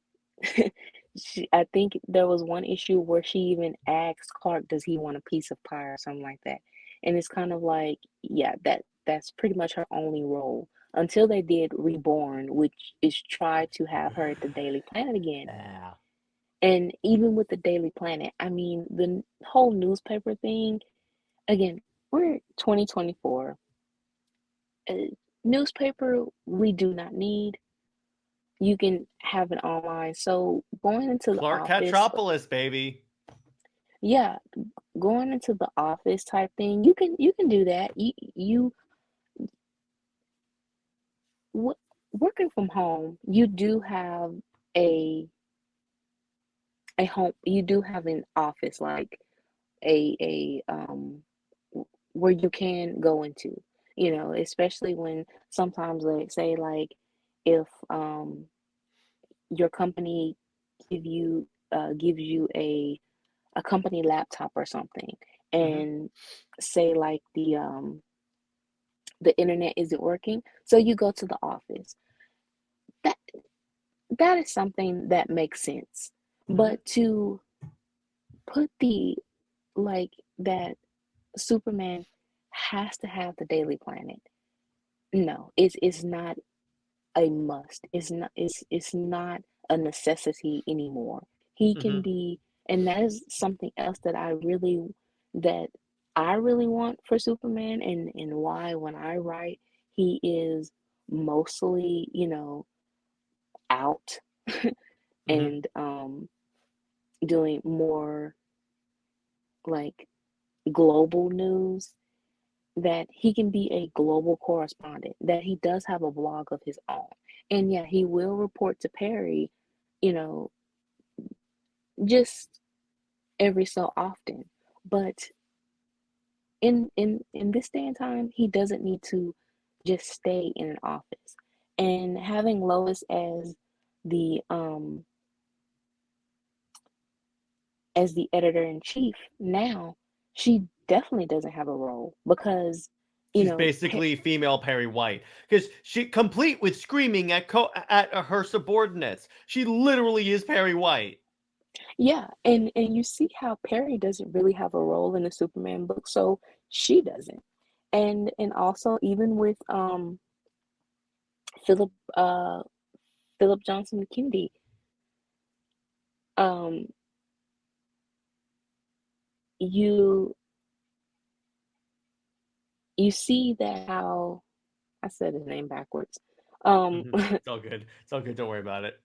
I think there was one issue where she even asked Clark, does he want a piece of pie or something like that? And it's kind of like, yeah, that's pretty much her only role until they did Reborn, which is try to have her at the Daily Planet again. Yeah. And even with the Daily Planet, I mean, the whole newspaper thing, again, we're 2024. Newspaper, we do not need. You can have it online. So going into the Clark office, Catropolis, baby. yeah, going into the office type thing, you can do that. Working from home, you do have a home, you do have an office, like a where you can go into, especially when sometimes, like, say, like, if your company gives you a company laptop or something, and say, like, the internet isn't working, so you go to the office. That is something that makes sense. But to put that Superman has to have the Daily Planet, no, it's not a must. It's not a necessity anymore. He can be, and that is something else that I really want for Superman, and why when I write, he is mostly, out and doing more like global news, that he can be a global correspondent, that he does have a blog of his own. And yeah, he will report to Perry, just every so often. But in this day and time, he doesn't need to just stay in an office. And having Lois as the editor-in-chief now, she definitely doesn't have a role, because she's basically female Perry White, because she complete with screaming at her subordinates. She literally is Perry White. Yeah, and you see how Perry doesn't really have a role in the Superman book, so she doesn't. And also, even with Philip Johnson Kennedy, you see that how I said his name backwards. It's all good. It's all good. Don't worry about it.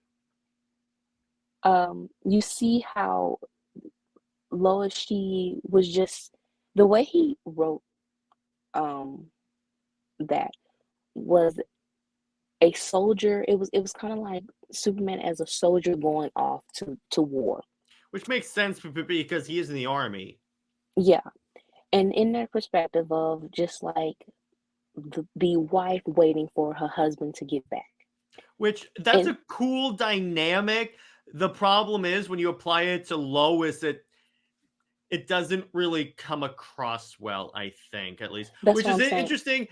You see how Lois, she was just, the way he wrote that was a soldier. It was kind of like Superman as a soldier going off to war. Which makes sense because he is in the army. Yeah. And in that perspective of just like the wife waiting for her husband to get back. Which, that's a cool dynamic. The problem is when you apply it to Lois, it it doesn't really come across well, I think, at least, That's which what is I'm saying. interesting.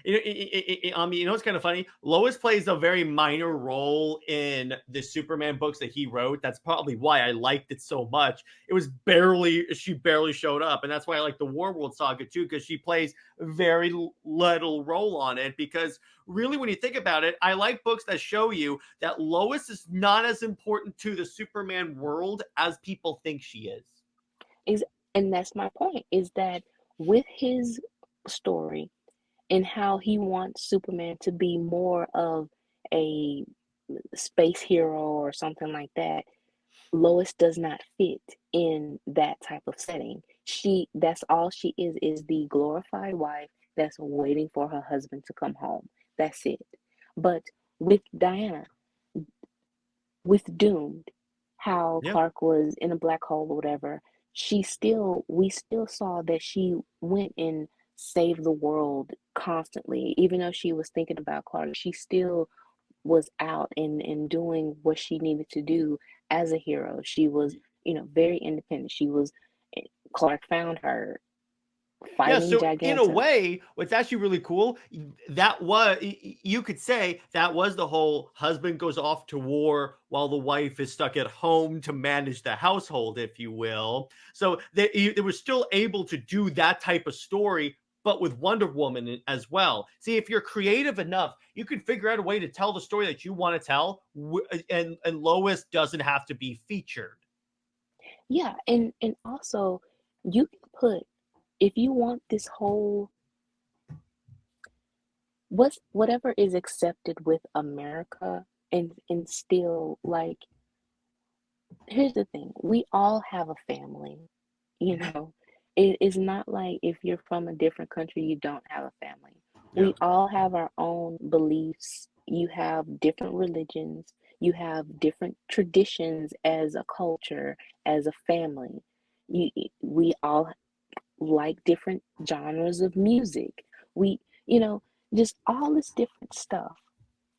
I mean, it's kind of funny. Lois plays a very minor role in the Superman books that he wrote. That's probably why I liked it so much. She barely showed up, and that's why I like the Warworld saga too, because she plays very little role on it. Because really, when you think about it, I like books that show you that Lois is not as important to the Superman world as people think she is. Is and that's my point, is that with his story and how he wants Superman to be more of a space hero or something like that, Lois does not fit in that type of setting. That's all she is the glorified wife that's waiting for her husband to come home. That's it. But with Diana, with Doomed, how Yeah. Clark was in a black hole or whatever, we still saw that she went and saved the world constantly. Even though she was thinking about Clark, she still was out and doing what she needed to do as a hero. She was, very independent. Clark found her Yeah, fighting so in a Giganta. way, what's actually really cool, that was you could say that was the whole husband goes off to war while the wife is stuck at home to manage the household, if you will. So they were still able to do that type of story, but with Wonder Woman as well. See, if you're creative enough, you can figure out a way to tell the story that you want to tell, and Lois doesn't have to be featured. Yeah, and also you can put, if you want this whole, whatever is accepted with America, and still, like, here's the thing, we all have a family, you Mhm. know. It is not like if you're from a different country you don't have a family. Yeah. We all have our own beliefs. You have different religions, you have different traditions as a culture, as a family. We all like different genres of music. We, you know, just all this different stuff.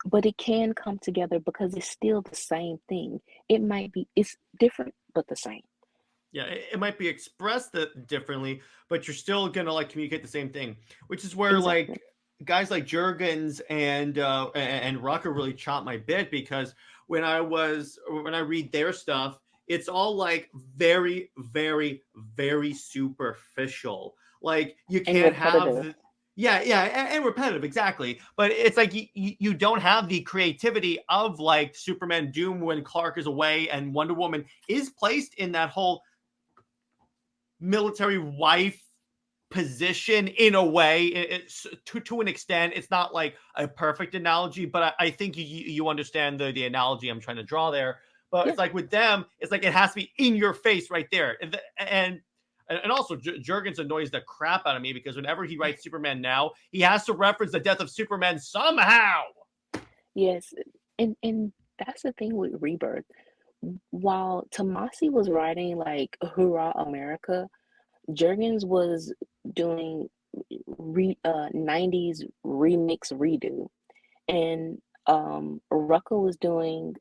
But it can come together because it's still the same thing. It's different, but the same. Yeah, it might be expressed differently, but you're still gonna like communicate the same thing, which is where Exactly. like guys like Jurgens and Rucker really chop my bit because when I read their stuff, it's all like very, very, very superficial. Like you And can't have repetitive. yeah, and repetitive, exactly. But it's like you don't have the creativity of like Superman Doom when Clark is away and Wonder Woman is placed in that whole military wife position in a way. It's to an extent. It's not like a perfect analogy, but I think you understand the analogy I'm trying to draw there. But Yeah. it's like with them, it's like it has to be in your face right there. And also Jurgens annoys the crap out of me because whenever he writes Superman now, he has to reference the death of Superman somehow. Yes. And that's the thing with Rebirth. While Tomasi was writing like Hurrah America, Jurgens was doing 90s remix redo. And Rucka was doing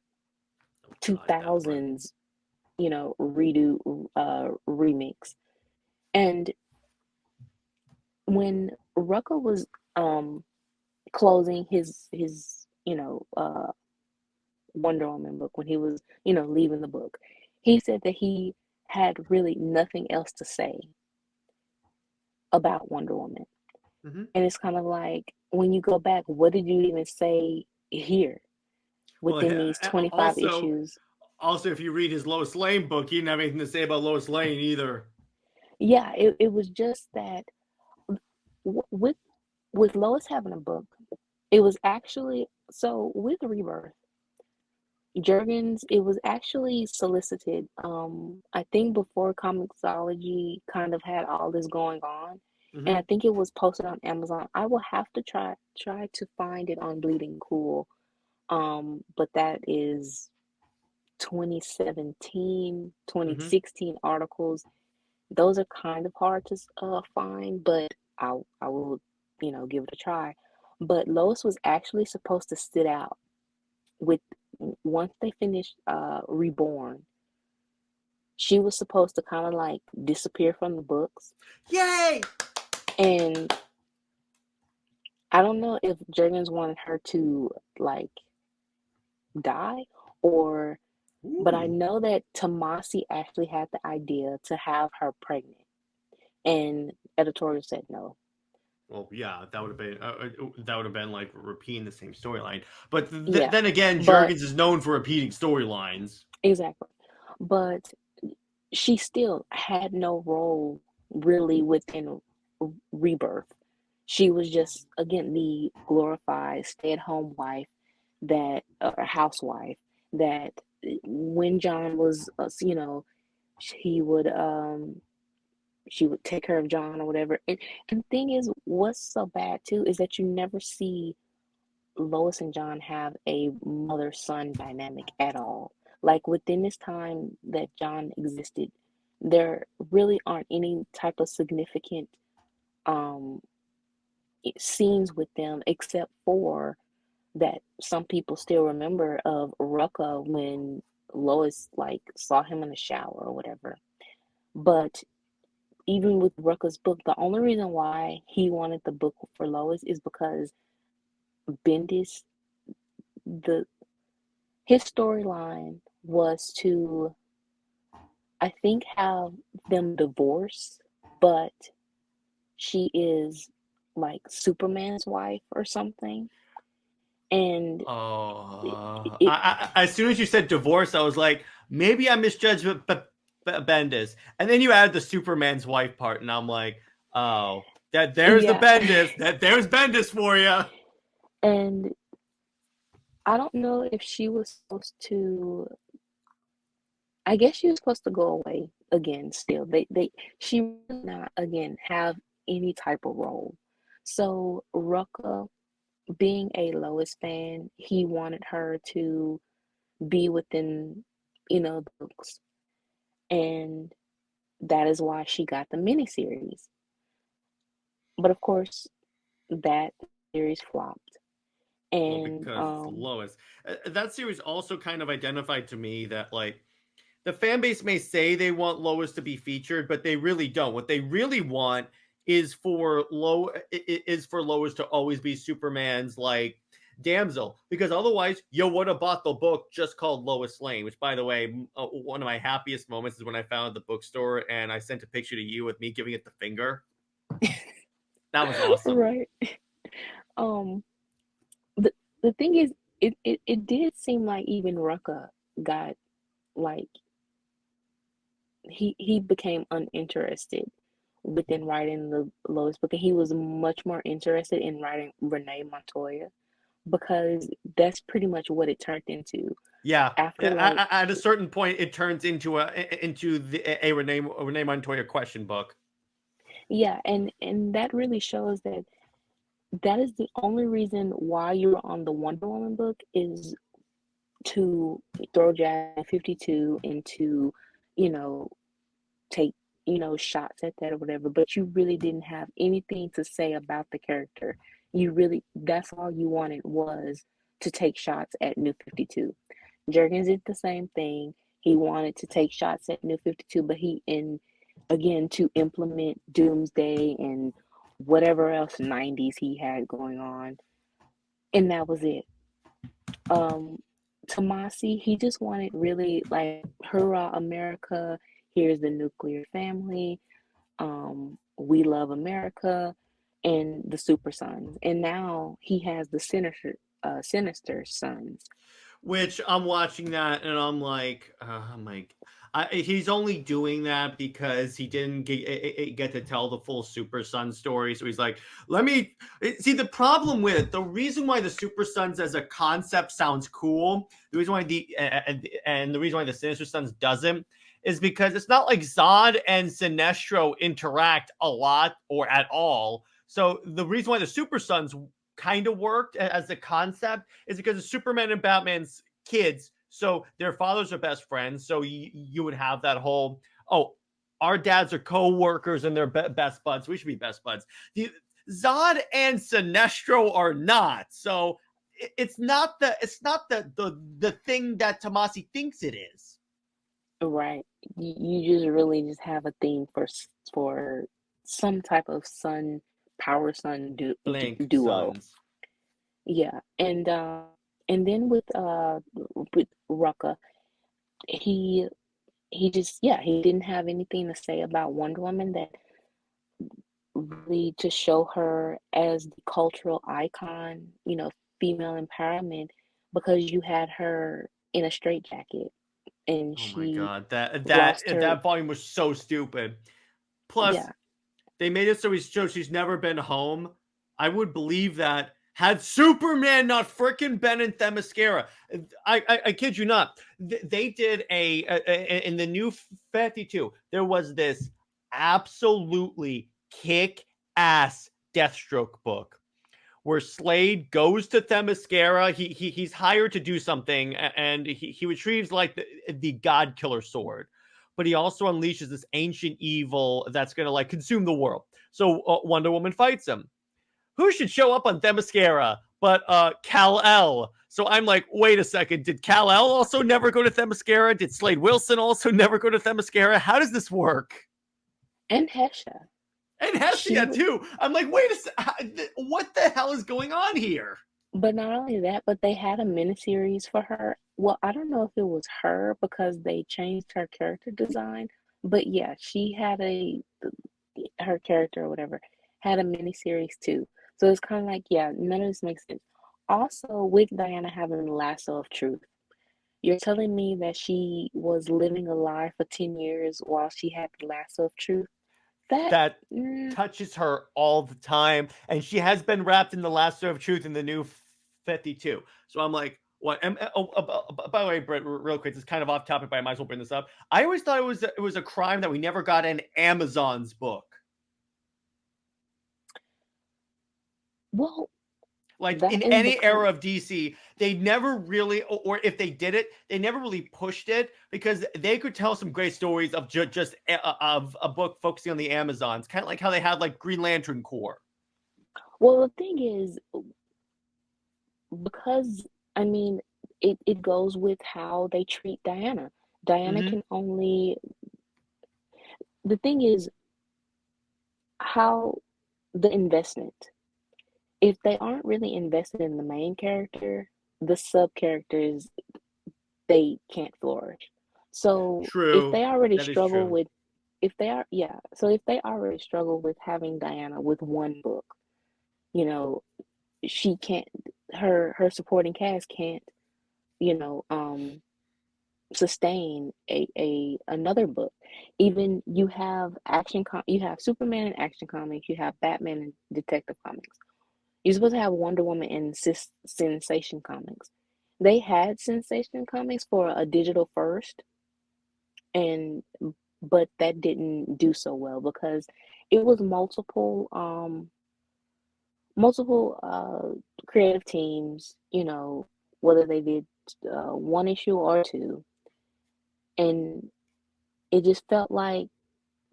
I like that part. 2000s, redo, remix. And when Rucka was closing his Wonder Woman book, when he was, leaving the book, he said that he had really nothing else to say about Wonder Woman. Mm-hmm. And it's kind of like, when you go back, what did you even say here Well, within these 25 also, issues? if you read his Lois Lane book, he didn't have anything to say about Lois Lane either. Yeah, it was just that with Lois having a book, it was actually, so with Rebirth, Jurgens, it was actually solicited. I think before Comixology kind of had all this going on, and Mm-hmm. I think it was posted on Amazon. I will have to try to find it on Bleeding Cool. But that is 2017, Mm-hmm. 2016 articles. Those are kind of hard to find, but I will, give it a try. But Lois was actually supposed to sit out with once they finished Reborn. she was supposed to kind of like disappear from the books. Yay! And I don't know if Jurgens wanted her to like die or, but I Ooh. know that Tomasi actually had the idea to have her pregnant, and editorial said no. Well, yeah, that would have been like repeating the same storyline. But Yeah, then again, but Jurgens is known for repeating storylines. exactly. But she still had no role really within Rebirth. She was just again the glorified stay-at-home wife that a housewife that when John was he would she would take care of John or whatever. And the thing is, what's so bad too is that you never see Lois and John have a mother-son dynamic at all. Like within this time that John existed, there really aren't any type of significant um scenes with them except for that some people still remember of Rucka when Lois like saw him in the shower or whatever. But even with Rucka's book, the only reason why he wanted the book for Lois is because Bendis, the his storyline was to, I think, have them divorce, but she is like Superman's wife or something. And Oh, it as soon as you said divorce, I was like, maybe I misjudged Bendis. And then you added the Superman's wife part, and I'm like, oh, there's the yeah. Bendis. There's Bendis for you. And I don't know if she was supposed to, I guess she was supposed to go away again still. She did not again have any type of role. So Rucka, being a Lois fan, he wanted her to be within, the books. And that is why she got the miniseries. But of course, that series flopped. Well, And because it's Lois. That series also kind of identified to me that like the fan base may say they want Lois to be featured, but they really don't. What they really want is for Lois to always be Superman's like damsel, because otherwise you would have bought the book just called Lois Lane. Which, by the way, one of my happiest moments is when I found the bookstore and I sent a picture to you with me giving it the finger. That was awesome. right. Um the the thing is, it did seem like even Rucka got like he became uninterested within writing the Lois book, and he was much more interested in writing Renee Montoya because that's pretty much what it turned into. Yeah, After like at a certain point, it turns into a Renee Montoya question book. yeah, and that really shows that that is the only reason why you're on the Wonder Woman book is to throw Jazz 52 into, you know, take, shots at that or whatever, but you really didn't have anything to say about the character. That's all you wanted was to take shots at New 52. Jurgens did the same thing. He wanted to take shots at New 52, but again, to implement Doomsday and whatever else 90s he had going on. And that was it. Um, Tomasi, he just wanted really like, hurrah, America, here's the nuclear family, we love America, and the Super Sons. And now he has the Sinister Sons. Which I'm watching that and I'm like, he's only doing that because he didn't get to tell the full Super Son story. So he's like, let me see. The problem with the reason why the Super Sons as a concept sounds cool, the reason why and the reason why the Sinister Sons doesn't is because it's not like Zod and Sinestro interact a lot or at all. So the reason why the Super Sons kind of worked as a concept is because of Superman and Batman's kids. So their fathers are best friends. So you would have that whole, oh, our dads are co-workers and they're best buds. We should be best buds. Zod and Sinestro are not. So it's not the thing that Tomasi thinks it is. Right. You just really just have a theme for some type of power sun Blank duo. Sons. Yeah. And then with Rucka, he he just, yeah, he didn't have anything to say about Wonder Woman that really to show her as the cultural icon, female empowerment, because you had her in a straitjacket and Oh my she god, that lost her. that volume was so stupid. Plus, Yeah. they made it so she's never been home. I would believe that had Superman not freaking been in Themyscira. I kid you not. They did in the new 52. There was this absolutely kick ass Deathstroke book where Slade goes to Themyscira. He's hired to do something, and he retrieves like the God Killer sword, but he also unleashes this ancient evil that's gonna like consume the world. So Wonder Woman fights him. Who should show up on Themyscira but Kal-El? So I'm like, wait a second. Did Kal-El also never go to Themyscira? Did Slade Wilson also never go to Themyscira? How does this work? And Hesha. And She Hestia was, too. I'm like, wait a second. What the hell is going on here? but not only that, but they had a miniseries for her. Well, I don't know if it was her because they changed her character design, but yeah, she had her character or whatever had a miniseries too. So it's kind of like, yeah, none of this makes sense. Also, with Diana having the lasso of truth, you're telling me that she was living a lie for 10 years while she had the lasso of truth? That, That mm, touches her all the time, and she has been wrapped in the lasso of truth in the new 52. So I'm like, what? By the way, Brit, real quick, it's kind of off topic, but I might as well bring this up. I always thought it was a crime that we never got an Amazon's book. well, Like that in is any because, era of DC, they never really, or if they did it, they never really pushed it because they could tell some great stories of just of a book focusing on the Amazons, kind of like how they had like Green Lantern Corps. well, the thing is, because, I mean, it goes with how they treat Diana. Diana Mm-hmm. can only, the thing is, how the investment. If they aren't really invested in the main character, the sub characters, they can't flourish. So if True. they already That is struggle true. with, if they are, yeah, so if they already struggle with having Diana with one book, you know, she can't, her supporting cast can't, you know, sustain a another book. Even you have Superman in Action Comics, you have Batman in Detective Comics. You're supposed to have Wonder Woman in Sensation Comics. They had Sensation Comics for a digital first, and but that didn't do so well because it was multiple creative teams, whether they did one issue or two, and it just felt like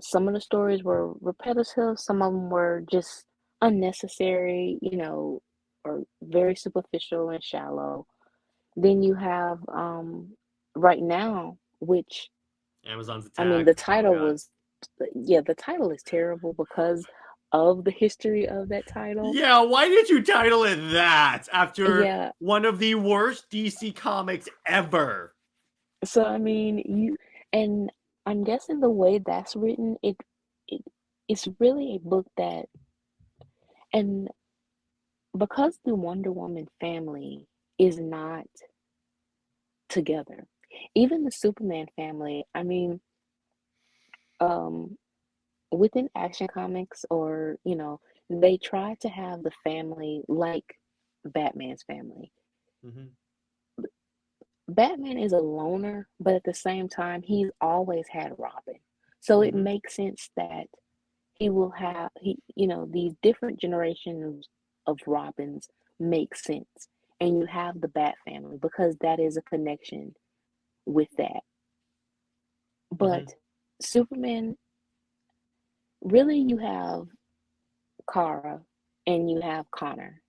some of the stories were repetitive, some of them were just unnecessary, or very superficial and shallow. Then you have right now, which, Amazon's I mean, attack. Oh god. the title is terrible because of the history of that title. Yeah, why did you title it that after Yeah, one of the worst DC comics ever? so I mean, and I'm guessing the way that's written, it it's really a book that, and because the Wonder Woman family is not together, even the Superman family, I mean, um, within Action Comics, or they try to have the family like Batman's family. Mm-hmm. Batman is a loner, but at the same time, he's always had Robin. So it Mm-hmm. makes sense that he will have these different generations of Robins make sense. And you have the Bat family because that is a connection with that. Mm-hmm. But Superman, really, you have Kara and you have Connor.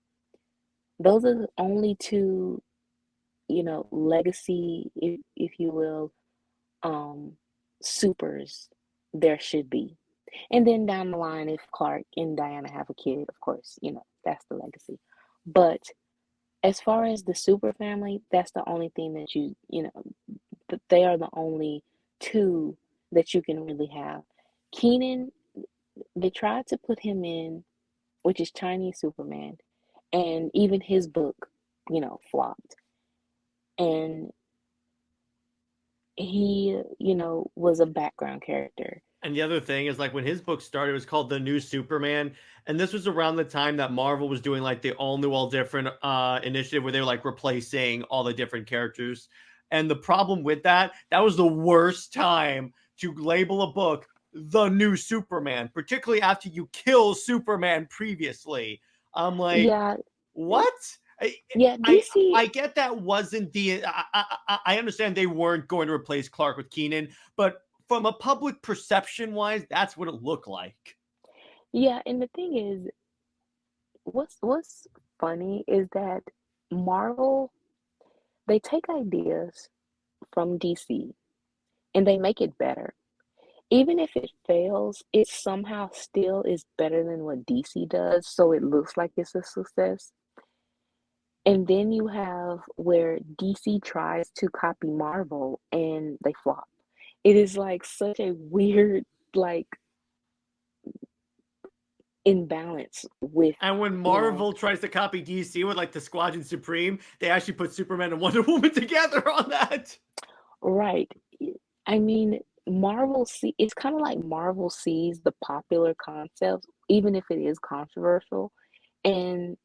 Those are the only two, legacy, if you will, supers there should be. And then down the line, if Clark and Diana have a kid, of course, that's the legacy. But as far as the super family, that's the only thing that they are the only two that you can really have. Keenan, they tried to put him in, which is Chinese Superman, and even his book, flopped. And he, was a background character. And the other thing is, like, when his book started, it was called The New Superman. And this was around the time that Marvel was doing like the All New, All Different initiative where they were like replacing all the different characters. And the problem with that was the worst time to label a book The New Superman, particularly after you kill Superman previously. I'm like, Yeah, what? yeah, DC. I get that wasn't I understand they weren't going to replace Clark with Keenan, but from a public perception wise, that's what it looked like. Yeah, and the thing is, what's funny is that Marvel, they take ideas from DC and they make it better. Even if it fails, it somehow still is better than what DC does, so it looks like it's a success. And then you have where DC tries to copy Marvel and they flop. It is like such a weird, like, imbalance with, And when Marvel tries to copy DC with like the Squadron Supreme, they actually put Superman and Wonder Woman together on that. right. I mean, it's kind of like Marvel sees the popular concepts, even if it is controversial, and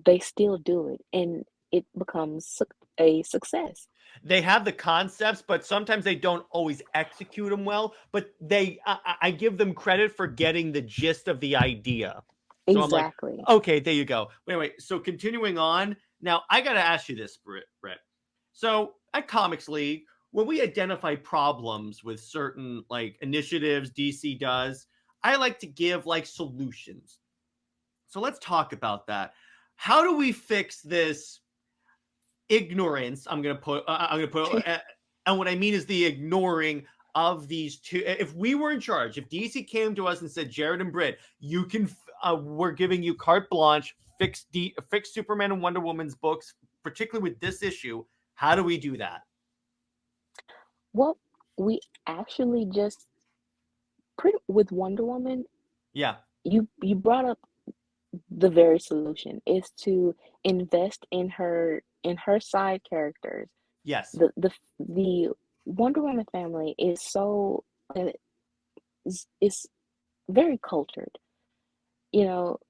they still do it, and it becomes a success. They have the concepts, but sometimes they don't always execute them well. But I give them credit for getting the gist of the idea. So I'm like, Exactly. okay, there you go. Wait. So continuing on, now I got to ask you this, Brett. So at Comics League, when we identify problems with certain like initiatives DC does, I like to give like solutions. So let's talk about that. How do we fix this ignorance? I'm gonna put, and what I mean is the ignoring of these two. If we were in charge, if DC came to us and said, Jared and Brit, you can, we're giving you carte blanche, fix Superman and Wonder Woman's books, particularly with this issue. How do we do that? Well, we actually just with Wonder Woman, Yeah. you brought up the very solution is to invest in her side characters. Yes. The Wonder Woman family is so is very cultured.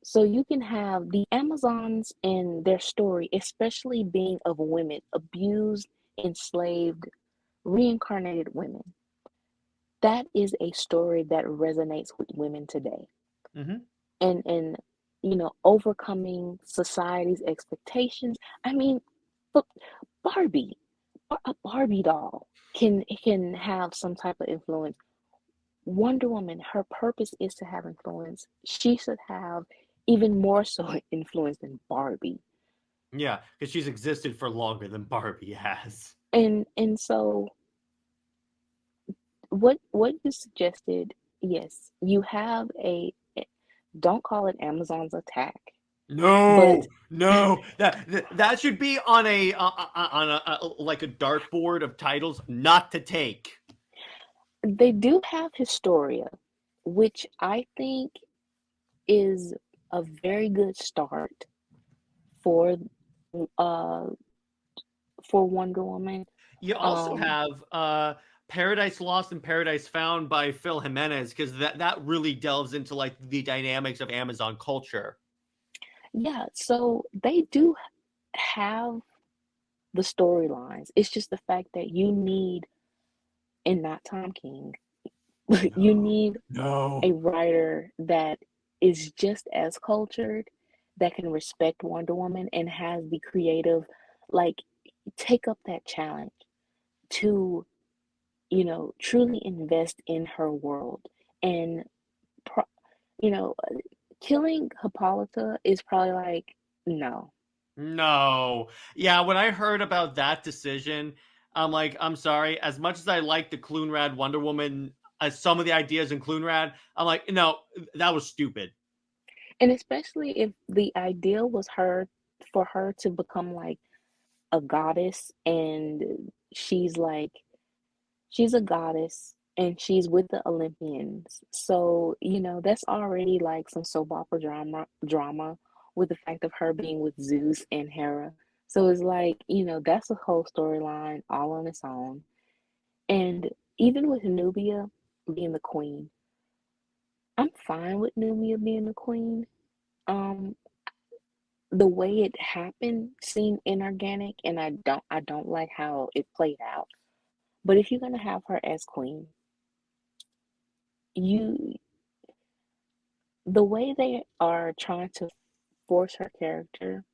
So you can have the Amazons and their story, especially being of women, abused, enslaved, reincarnated women. That is a story that resonates with women today. Mm-hmm. And overcoming society's expectations. I mean, look, Barbie, a Barbie doll can have some type of influence. Wonder Woman, her purpose is to have influence. She should have even more so influence than Barbie. Yeah, because she's existed for longer than Barbie has. And so what you suggested, yes, you have don't call it Amazon's attack. No, no, that should be on a like a dartboard of titles not to take. They do have Historia, which I think is a very good start for Wonder Woman. You also have Paradise Lost and Paradise Found by Phil Jimenez, because that really delves into like the dynamics of Amazon culture. Yeah, so they do have the storylines. It's just the fact that you need, and not Tom King, you need a writer that is just as cultured, that can respect Wonder Woman and has the creative, like, take up that challenge to, truly invest in her world. And, killing Hippolyta is probably like, no. No. Yeah, when I heard about that decision, I'm like, I'm sorry. As much as I like the Clunrad Wonder Woman, some of the ideas in Clunrad, I'm like, no, that was stupid. And especially if the ideal was for her to become like a goddess, and she's like she's a goddess and she's with the Olympians. So, that's already like some soap opera drama with the fact of her being with Zeus and Hera. So it's like, that's a whole storyline all on its own. And even with Nubia being the queen, I'm fine with Nubia being the queen. Um, the way it happened seemed inorganic, and I don't like how it played out. But if you're gonna have her as queen, you the way they are trying to force her character,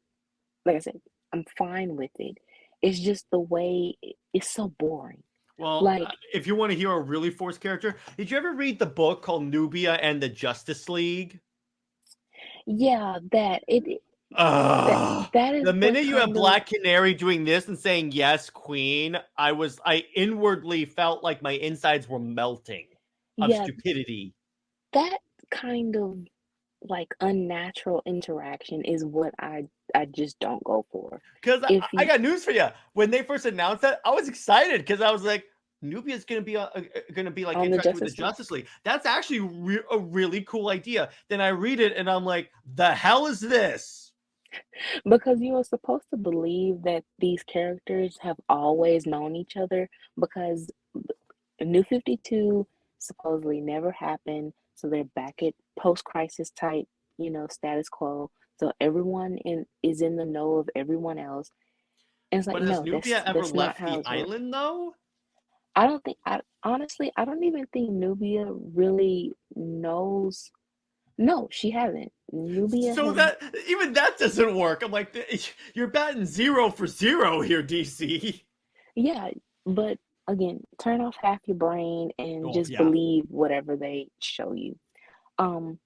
like I said, I'm fine with it. It's just the way it's so boring. Well, Like, if you want to hear a really forced character, did you ever read the book called Nubia and the Justice League? yeah, Ugh. that is The what minute you have kind of Black Canary doing this and saying yes, Queen, I inwardly felt like my insides were melting of yeah, stupidity. that kind of like unnatural interaction is what I just don't go for. Because If I you got news for you. When they first announced that, I was excited because I was like, Nubia's gonna be like on the interacting with the Justice League, Justice League. That's actually a really cool idea. Then I read it and I'm like, the hell is this? because you are supposed to believe that these characters have always known each other, because New 52 supposedly never happened, so they're back at post-crisis type, status quo. So everyone is in the know of everyone else. And it's like, But has no, Nubia ever that's not left how the it works. island though? I don't think I honestly I don't even think Nubia really knows. No, she hasn't. Nubia So has, that even that doesn't work. I'm like, you're batting 0 for 0 here, DC. yeah, but again, turn off half your brain and Oh just yeah, believe whatever they show you. Um,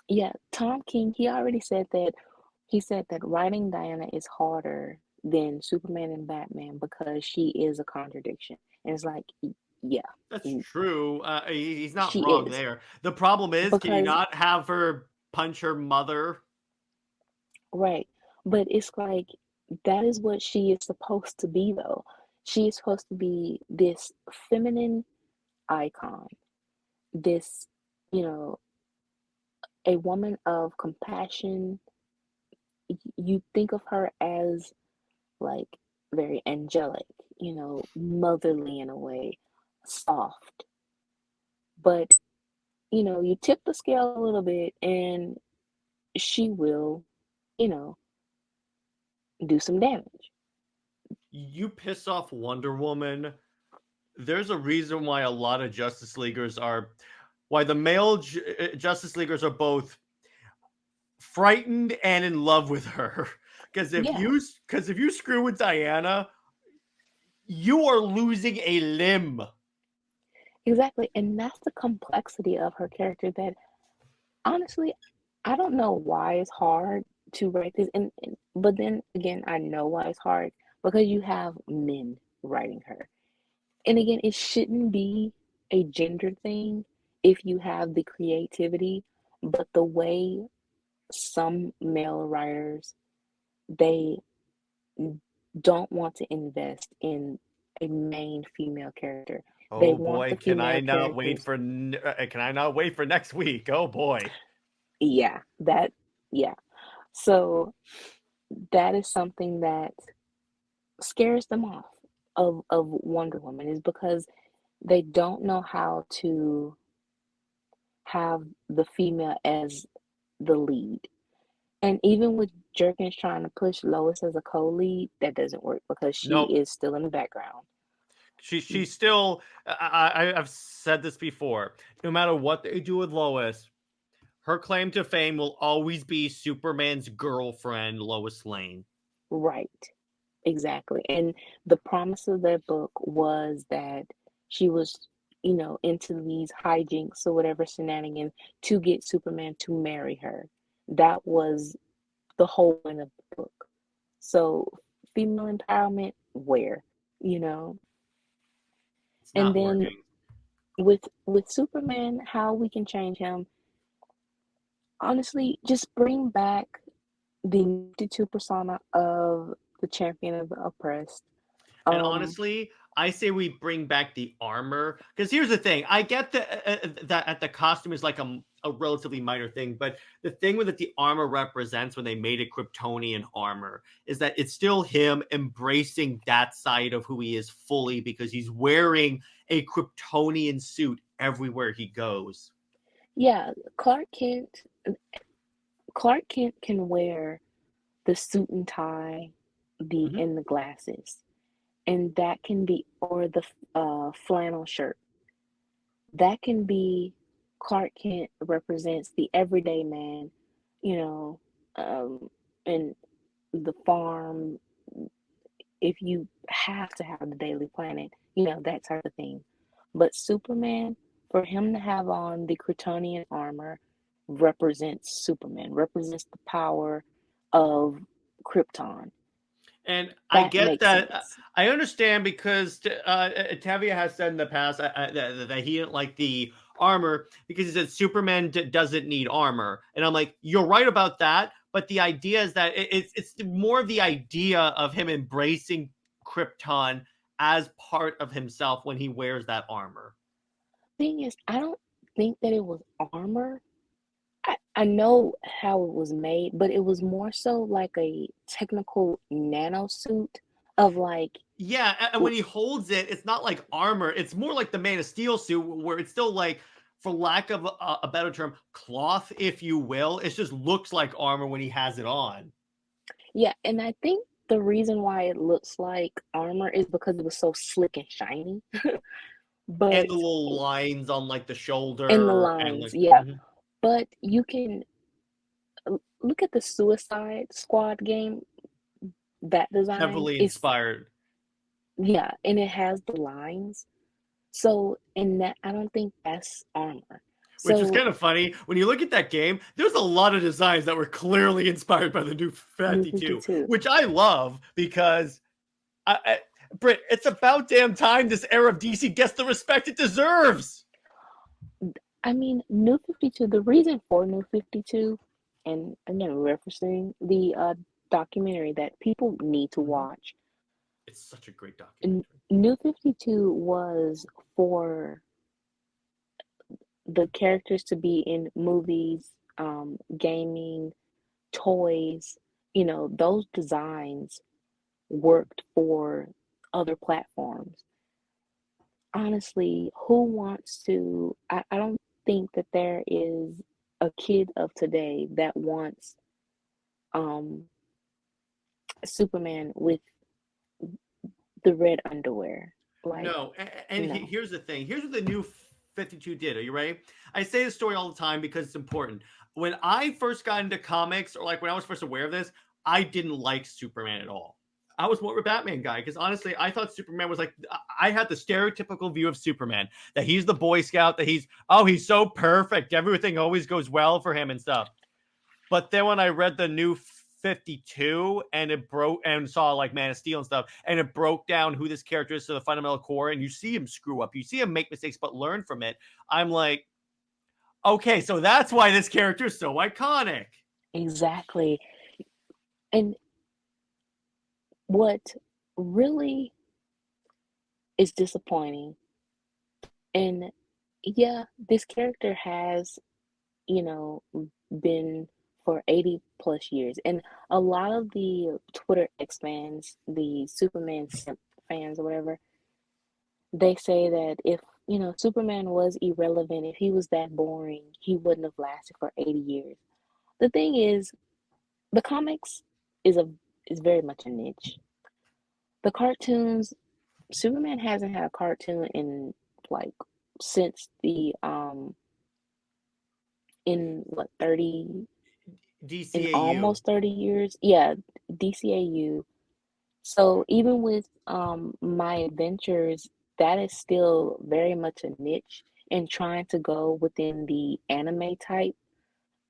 yeah, Tom King, he said that writing Diana is harder than Superman and Batman because she is a contradiction. And it's like, yeah, that's mm, true. He's not she wrong is. there. The problem is, can you Because, not have her punch her mother? right. But it's like, that is what she is supposed to be, though. She is supposed to be this feminine icon, this, you know, a woman of compassion. You think of her as like very angelic, motherly in a way, soft. But, you tip the scale a little bit and she will, you know, do some damage. You piss off Wonder Woman. There's a reason why a lot of Justice Leaguers are, why the male Justice Leaguers are both frightened and in love with her. Because Yeah, if you screw with Diana, you are losing a limb. exactly. And that's the complexity of her character that honestly, I don't know why it's hard to write this. But then again, I know why it's hard because you have men writing her. And again, it shouldn't be a gender thing if you have the creativity, but the way some male writers, they don't want to invest in a main female character. They Oh want boy, the female characters. can I not wait for next week? Oh boy. Yeah, yeah. So that is something that scares them off of Wonder Woman, is because they don't know how to have the female as the lead. And even with Jerkins trying to push Lois as a co-lead, that doesn't work because she Nope. is still in the background. She's still I've said this before. No matter what they do with Lois, her claim to fame will always be Superman's girlfriend, Lois Lane. Right. Exactly. And the promise of that book was that she was, into these hijinks or whatever shenanigans to get Superman to marry her. That was the whole point of the book. So, female empowerment, where? you know. It's And not then working. with Superman, how we can change him, honestly, just bring back the 52 persona of the champion of the oppressed. And Um, honestly, I say we bring back the armor because here's the thing: I get that the costume is like a relatively minor thing, but the thing with it, the armor represents when they made it Kryptonian armor is that it's still him embracing that side of who he is fully because he's wearing a Kryptonian suit everywhere he goes. yeah, Clark Kent can wear the suit and tie, the Mhm. and the glasses, and that can be or the flannel shirt. That can be Clark Kent represents the everyday man, you know, and the farm. If you have to have the Daily Planet, that type of thing. But Superman, for him to have on the Kryptonian armor, represents Superman, represents the power of Krypton. And I That get makes that. sense. I understand because Tevye has said in the past that he didn't like the armor because he said Superman doesn't need armor. And I'm like, you're right about that. But the idea is that it's more of the idea of him embracing Krypton as part of himself when he wears that armor. Thing is, I don't think that it was armor. I know how it was made, but it was more so like a technical nano suit of like, Yeah, and when he holds it, it's not like armor. It's more like the Man of Steel suit, where it's still like, for lack of a better term, cloth, if you will. It just looks like armor when he has it on, yeah, and I think the reason why it looks like armor is because it was so slick and shiny. and But the little lines on like the in the shoulder, and lines, like yeah. But you can look at the Suicide Squad game. That design heavily is, inspired. yeah, and it has the lines. So in that, I don't think that's armor. Which is So kind of funny when you look at that game. There's a lot of designs that were clearly inspired by the new New 52, 52. which I love because Brit, it's about damn time this era of DC gets the respect it deserves. I mean, New 52, the reason for New 52, and again, referencing the documentary that people need to Mhm. watch. It's such a great N- documentary. New 52 was for the characters to be in movies, gaming, toys. Those designs worked for other platforms. Honestly, who wants to? I don't think that there is a kid of today that wants um Superman with the red underwear. Like, No, and no. here's the thing. Here's what the new 52 did. Are you ready? I say this story all the time because it's important. When I first got into comics, or like when I was first aware of this, I didn't like Superman at all. I was more of a Batman guy because honestly, I thought Superman was like, I had the stereotypical view of Superman that he's the Boy Scout, that he's so perfect. Everything always goes well for him and stuff. But then when I read the new 52 and it broke and saw like Man of Steel and stuff, and it broke down who this character is to the fundamental core, and you see him screw up, you see him make mistakes, but learn from it. I'm like, okay, so that's why this character is so iconic. Exactly. And what really is disappointing, and yeah, this character has, you know, been for 80 plus years. And a lot of the Twitter X fans, the Superman fans or whatever, they say that if, Superman was irrelevant, if he was that boring, he wouldn't have lasted for 80 years. The thing is, the comics is a is very much a niche. The cartoons, Superman hasn't had a cartoon in like since the in what 30 in DCAU. almost 30 years. Yeah, DCAU. So even with my adventures, that is still very much a niche and trying to go within the anime type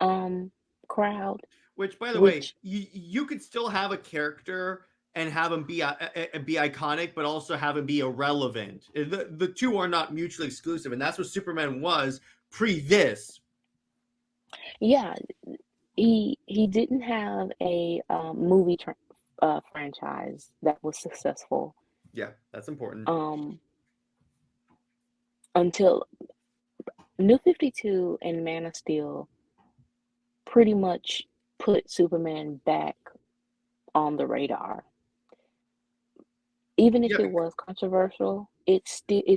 um crowd, Which, by the way, which you could still have a character and have him be iconic, but also have him be irrelevant. The two are not mutually exclusive, and that's what Superman was pre this. Yeah, he didn't have a movie franchise that was successful Yeah, that's important. Until New 52 and Man of Steel pretty much put Superman back on the radar. Even if Yeah, it was controversial, it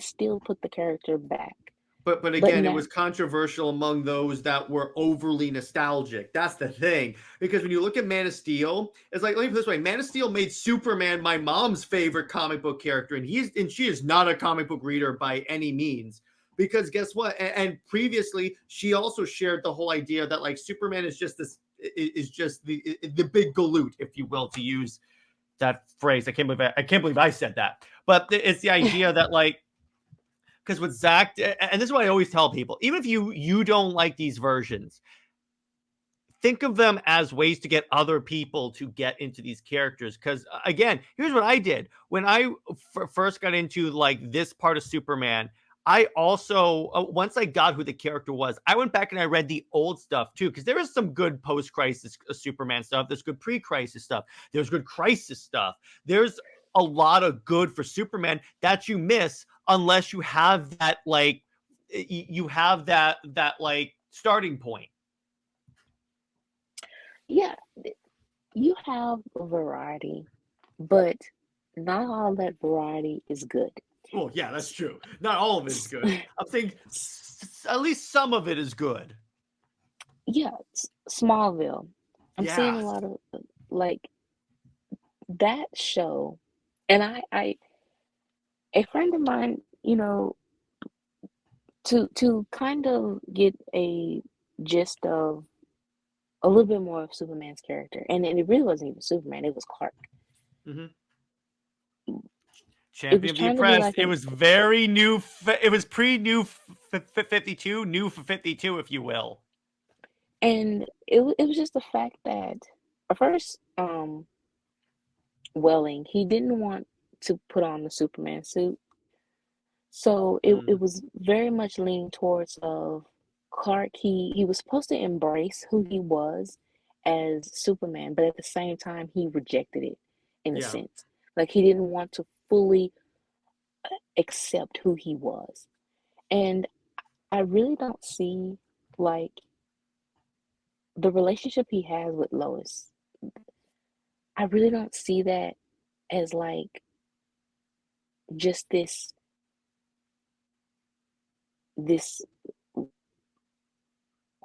still put the character back. but But again, it now, was controversial among those that were overly nostalgic. That's the thing. Because when you look at Man of Steel, it's like, let me put it this way: Man of Steel made Superman my mom's favorite comic book character, and she is not a comic book reader by any means. Because guess what? And previously, she also shared the whole idea that like Superman is just the big galoot, if you will, to use that phrase. I can't believe I said that. But it's the idea that like, because with Zach, and this is what I always tell people, even if you don't like these versions, think of them as ways to get other people to get into these characters. Because again, here's what I did when I first got into like this part of Superman. I also once I got who the character was, I went back and I read the old stuff too, because there is some good post-crisis Superman stuff. There's good pre-crisis stuff. There's good crisis stuff. There's a lot of good for Superman that you miss unless you have that like you have that like starting point. yeah, you have a variety, but not all that variety is good. Well, yeah, that's true. Not all of it is good. I'm saying at least some of it is good. Yeah, Smallville. I'm seeing a Yes. lot of like that show, and I a friend of mine, to kind of get a gist of a little bit more of Superman's character, and it really wasn't even Superman; it was Clark. Mm-hmm. It was Champion of the trying to be oppressed. like It an, was very new. It was pre-new 52, new for 52, if you will. and it was just the fact that at first, Welling, he didn't want to put on the Superman suit. So it was very much leaning towards of Clark. He was supposed to embrace who he was as Superman, but at the same time he rejected it in a Yeah. sense. Like he didn't want to fully accept who he was. And I really don't see like the relationship he has with Lois. I really don't see that as like just this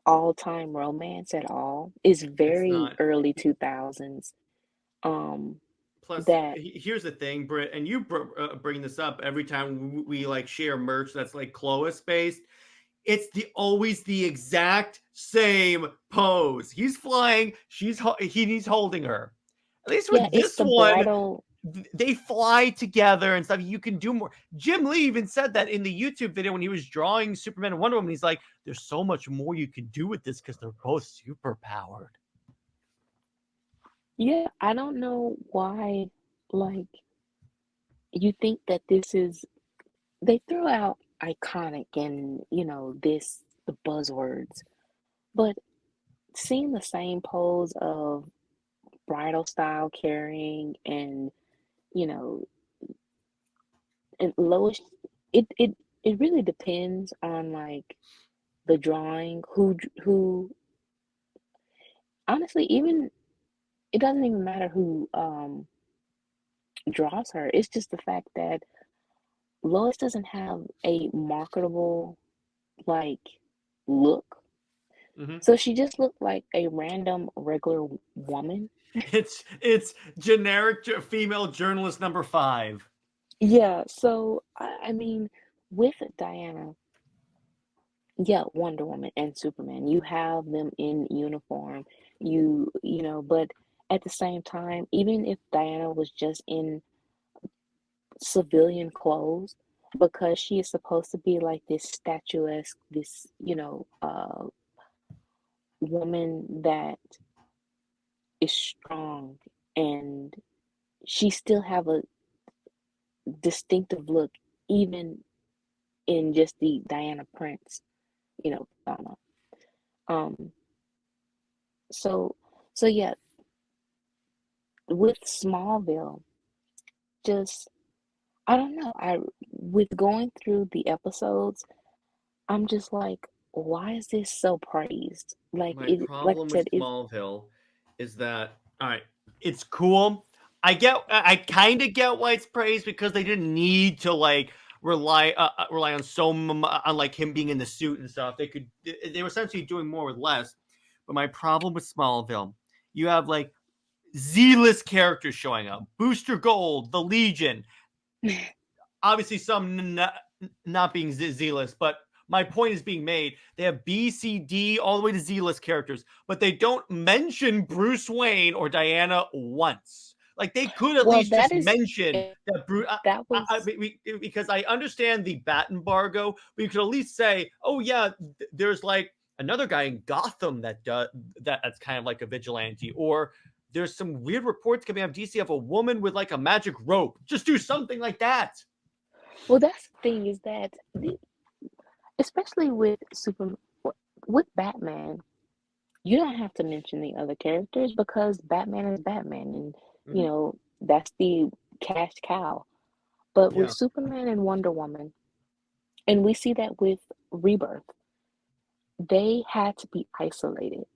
all-time romance at all. It's It's very not. early 2000s. Um, Plus, that here's the thing, Britt, and you bring this up every time we like share merch that's like Clovis based. It's always the exact same pose. He's flying, he's holding her. At least yeah, with it's this the one, bridal. they fly together and stuff. You can do more. Jim Lee even said that in the YouTube video when he was drawing Superman and Wonder Woman. He's like, "There's so much more you can do with this because they're both super powered." Yeah, I don't know why like you think that this is they throw out iconic and this the buzzwords, but seeing the same pose of bridal style carrying and you know and Lois, it really depends on like the drawing, who honestly, even it doesn't even matter who draws her. It's just the fact that Lois doesn't have a marketable like look. Mm-hmm. So she just looked like a random regular woman. It's generic female journalist number 5. Yeah, so I mean with Diana, yeah, Wonder Woman and Superman, you have them in uniform. But at the same time, even if Diana was just in civilian clothes, because she is supposed to be like this statuesque, this, woman that is strong and she still have a distinctive look, even in just the Diana Prince, persona. Um, so so yeah, with Smallville, just I don't know. I with going through the episodes, I'm just like, why is this so praised? My Like I problem with said, it. Smallville is that, all right, it's cool. I kind of get why it's praised because they didn't need to like rely on on like him being in the suit and stuff. They were essentially doing more with less. But my problem with Smallville, you have like Z-list characters showing up: Booster Gold, the Legion, obviously some not being Z-list, but my point is being made. They have B, C, D, all the way to Z-list characters, but they don't mention Bruce Wayne or Diana once. Like they could at Well, least that just is mention that Bruce. that was Because I understand the bat embargo, but you could at least say, "Oh yeah, there's like another guy in Gotham that's kind of like a vigilante," or there's some weird reports coming out of DC of a woman with like a magic rope. Just do something like that. well. That's the thing is that especially with Batman, you don't have to mention the other characters because Batman is Batman, and Mhm. that's the cash cow. But with Yeah. Superman and Wonder Woman, and we see that with Rebirth, they had to be isolated.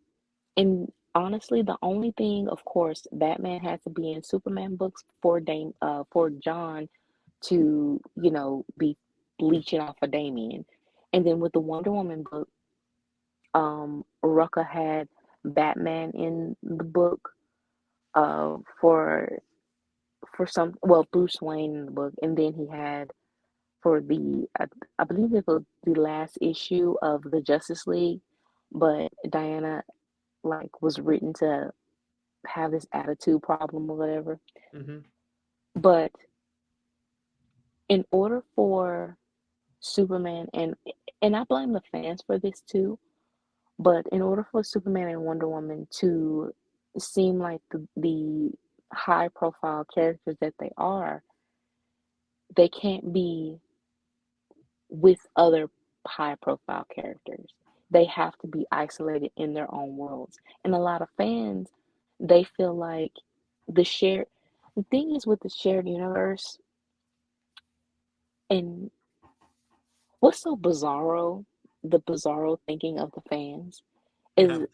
And honestly, the only thing, of course, Batman had to be in Superman books for John to, be leeching off of Damian. And then with the Wonder Woman book, Rucka had Batman in the book, uh, for Bruce Wayne in the book, and then he had for I believe it was the last issue of the Justice League, but Diana was written to have this attitude problem or whatever. Hmm. But in order for Superman and I blame the fans for this too, but in order for Superman and Wonder Woman to seem like the high profile characters that they are, they can't be with other high profile characters. They have to be isolated in their own worlds. And a lot of fans, they feel like the shared the thing is with the shared universe, and what's so bizarro, the bizarro thinking of the fans Yeah. is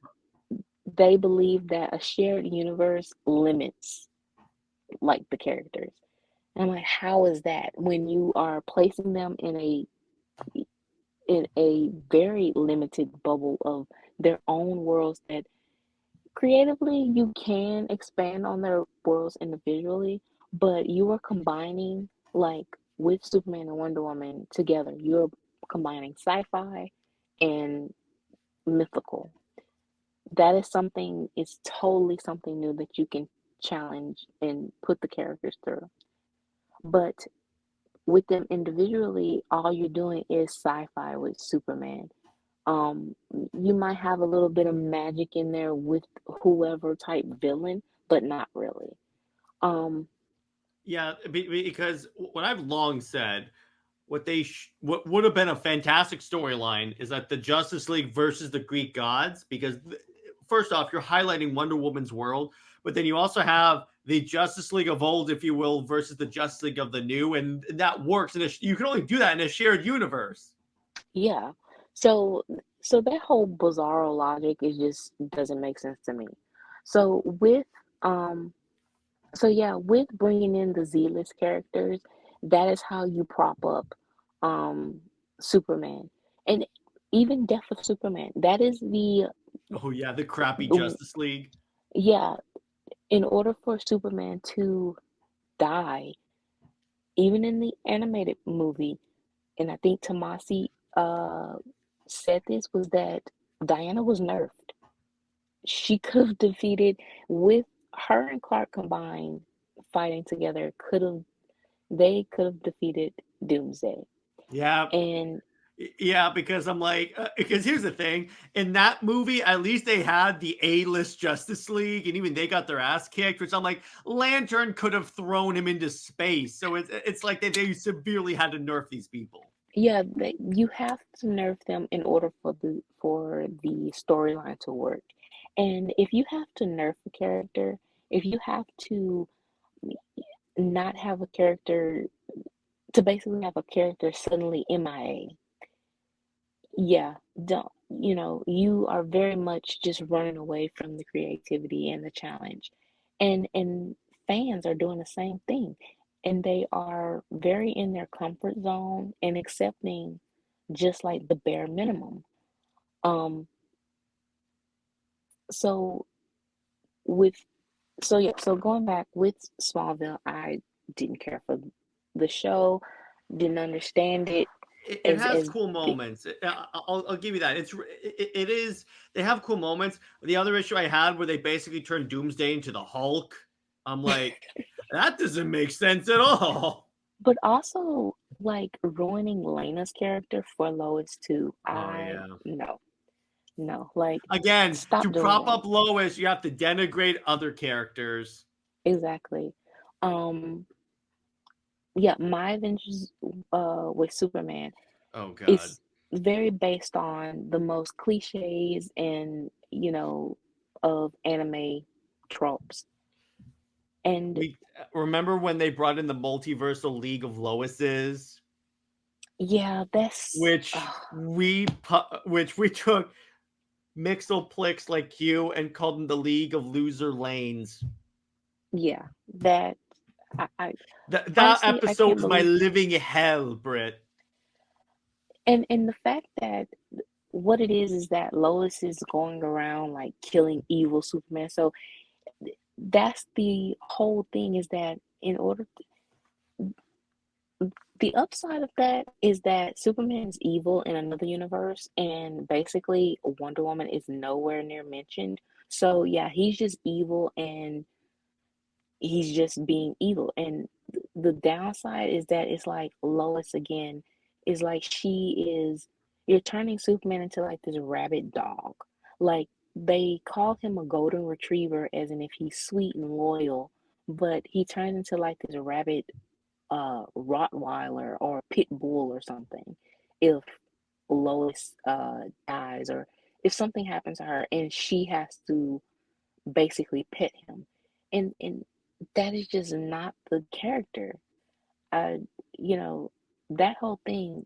they believe that a shared universe limits the characters. And I'm like, how is that when you are placing them in a very limited bubble of their own worlds that creatively you can expand on their worlds individually, but you are combining with Superman and Wonder Woman together. You're combining sci-fi and mythical. That is something, it's totally something new that you can challenge and put the characters through. But with them individually, all you're doing is sci-fi with Superman. You might have a little bit of magic in there with whoever type villain, but not really. Um, Yeah, because what I've long said, what would have been a fantastic storyline is that the Justice League versus the Greek gods. Because first off, you're highlighting Wonder Woman's world, but then you also have the Justice League of old, if you will, versus the Justice League of the new, and that works. And you can only do that in a shared universe. yeah. So so that whole bizarro logic is just doesn't make sense to me. So um with bringing in the Z-list characters, that is how you prop up um Superman. And even Death of Superman, that is Oh yeah, the crappy the Justice League. yeah, in order for Superman to die, even in the animated movie, and I think Tomasi said this, was that Diana was nerfed. She could have defeated with her and Clark combined fighting together, could have they could have defeated Doomsday. Yeah, And Yeah, because I'm like, because here's the thing. In that movie, at least they had the A-list Justice League, and even they got their ass kicked, which I'm like, Lantern could have thrown him into space. So it's like they severely had to nerf these people. Yeah, you have to nerf them in order for the storyline to work. And if you have to nerf a character, if you have to not have a character, to basically have a character suddenly MIA, yeah, don't, you are very much just running away from the creativity and the challenge. And fans are doing the same thing. And they are very in their comfort zone and accepting just like the bare minimum. Um, so with so going back with Smallville, I didn't care for the show, didn't understand it It as has as cool the moments. I'll give you that. It is. They have cool moments. The other issue I had where they basically turned Doomsday into the Hulk. I'm like, that doesn't make sense at all. but also like ruining Lena's character for Lois too. Oh I yeah. no, no, like Again, stop to doing prop that. up Lois, you have to denigrate other characters. Exactly. Um, yeah, my adventures with Superman Oh God. is very based on the most cliches and of anime tropes. And We remember when they brought in the multiversal League of Loises, yeah, that's which we took Mixelplix like you and called them the League of Loser Lanes. yeah, that I That honestly I episode can't was my believe. living hell, Brit. And the fact that what it is that Lois is going around like killing evil Superman. So that's the whole thing, is that in order the upside of that is that Superman is evil in another universe, and basically Wonder Woman is nowhere near mentioned. So yeah, he's just evil, and he's just being evil. And the downside is that it's like Lois again is like you're turning Superman into like this rabid dog. Like they call him a golden retriever as in if he's sweet and loyal, but he turns into like this rabid Rottweiler or pit bull or something if Lois dies, or if something happens to her and she has to basically pet him. And that is just not the character. I you know that whole thing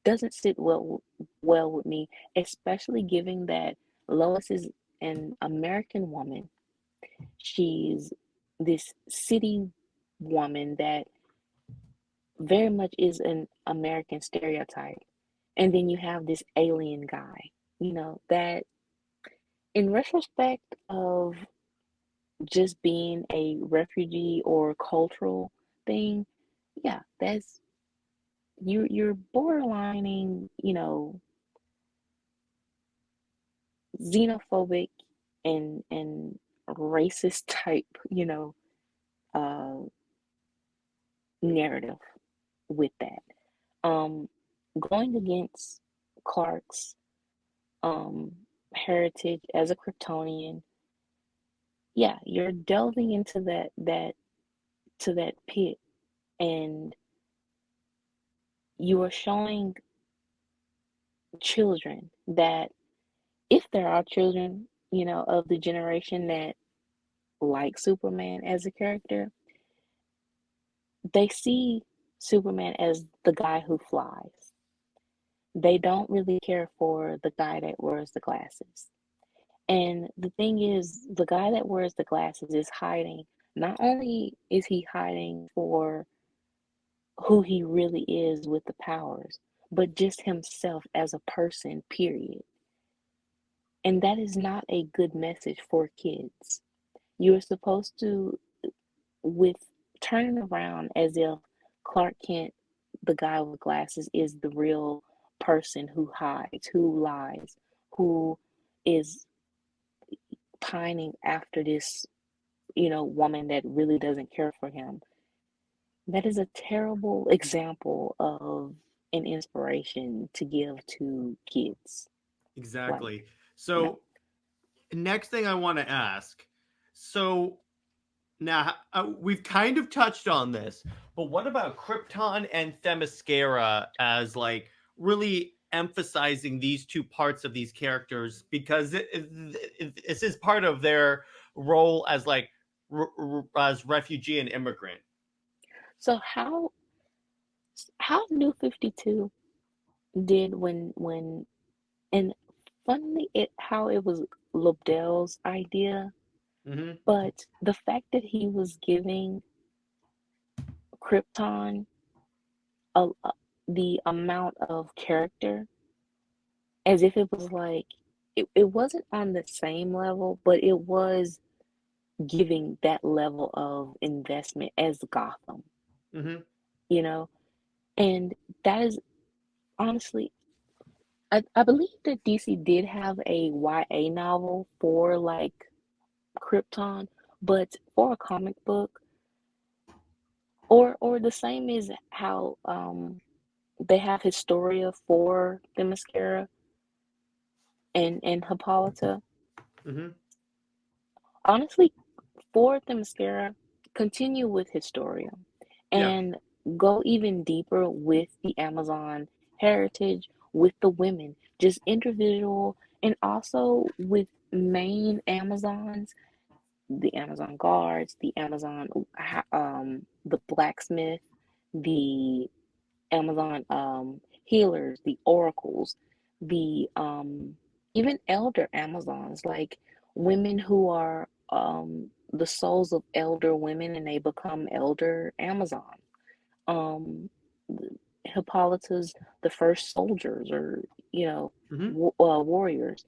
doesn't sit well with me, especially given that Lois is an American woman. She's this city woman that very much is an American stereotype. And then you have this alien guy, that in retrospect of just being a refugee or cultural thing, yeah, that's you're borderlining, xenophobic and racist type, uh narrative with that. Um Going against Clark's um heritage as a Kryptonian, yeah, you're delving into that pit, and you are showing children that, if there are children, of the generation that like Superman as a character, they see Superman as the guy who flies. They don't really care for the guy that wears the glasses. And the thing is, the guy that wears the glasses is hiding. Not only is he hiding for who he really is with the powers, but just himself as a person, period. And that is not a good message for kids. You're supposed to, with turning around as if Clark Kent, the guy with glasses, is the real person who hides, who lies, who is pining after this, woman that really doesn't care for him. That is a terrible example of an inspiration to give to kids. Like, Exactly. you know. So next thing I want to ask. So now we've kind of touched on this, but what about Krypton and Themyscira as like really emphasizing these two parts of these characters because this is part of their role as like as refugee and immigrant. So how New 52 did when and funnily it how it was Lobdell's idea, Hmm. but the fact that he was giving Krypton a the amount of character as if it was like it wasn't on the same level, but it was giving that level of investment as Gotham, Hmm. you know? And that is honestly, I believe that DC did have a YA novel for like Krypton, but for a comic book, or the same as how they have Historia for Themyscira and Hippolyta. Hmm. Honestly, for Themyscira, continue with Historia Yeah. and go even deeper with the Amazon heritage, with the women, just individual, and also with main Amazons, the Amazon guards, the Amazon, the blacksmith, the Amazon healers, the oracles, the even elder Amazons, like women who are the souls of elder women and they become elder Amazon. Um, Hippolyta's the first soldiers or Hmm. warriors.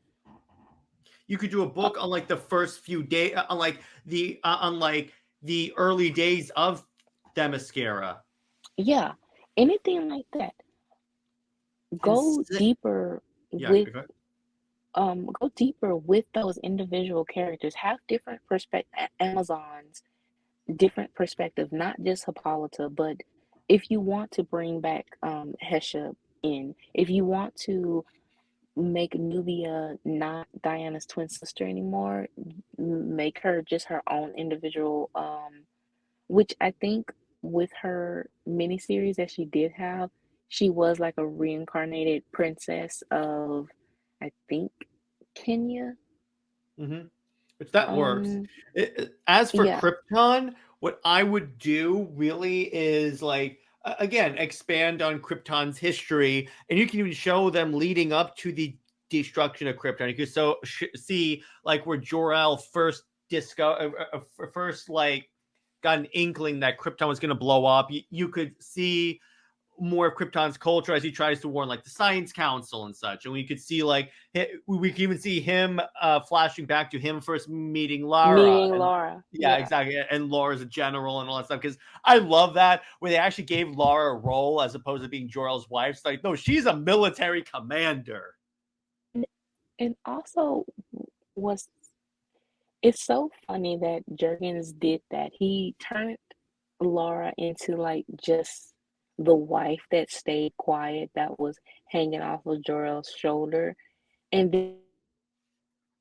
You could do a Uh, book on like the first few days, on like the early days of Themyscira. yeah, anything like that. And Go deeper yeah, with go deeper with those individual characters. Have different perspective Amazons, different perspective, not just Hippolyta, but if you want to bring back Hesha in, if you want to make Nubia not Diana's twin sister anymore, make her just her own individual which I think with her miniseries that she did have, she was like a reincarnated princess of, I think, Kenya. hmm which that works. Um, As for yeah, Krypton, what I would do really is like again expand on Krypton's history, and you can even show them leading up to the destruction of Krypton. You can see like where Jor-El first first like got an inkling that Krypton was going to blow up. You could see more of Krypton's culture as he tries to warn like the Science Council and such. And we could see like we can even see him flashing back to him first meeting Lara. meeting And Laura. yeah, Yeah. exactly. And Laura's a general and all that stuff. Because I love that where they actually gave Lara a role as opposed to being Jor-El's wife. It's like, no, she's a military commander. And, and also was it's so funny that Jurgens did that. He turned Laura into like just the wife that stayed quiet, that was hanging off of Jor-El's shoulder. And then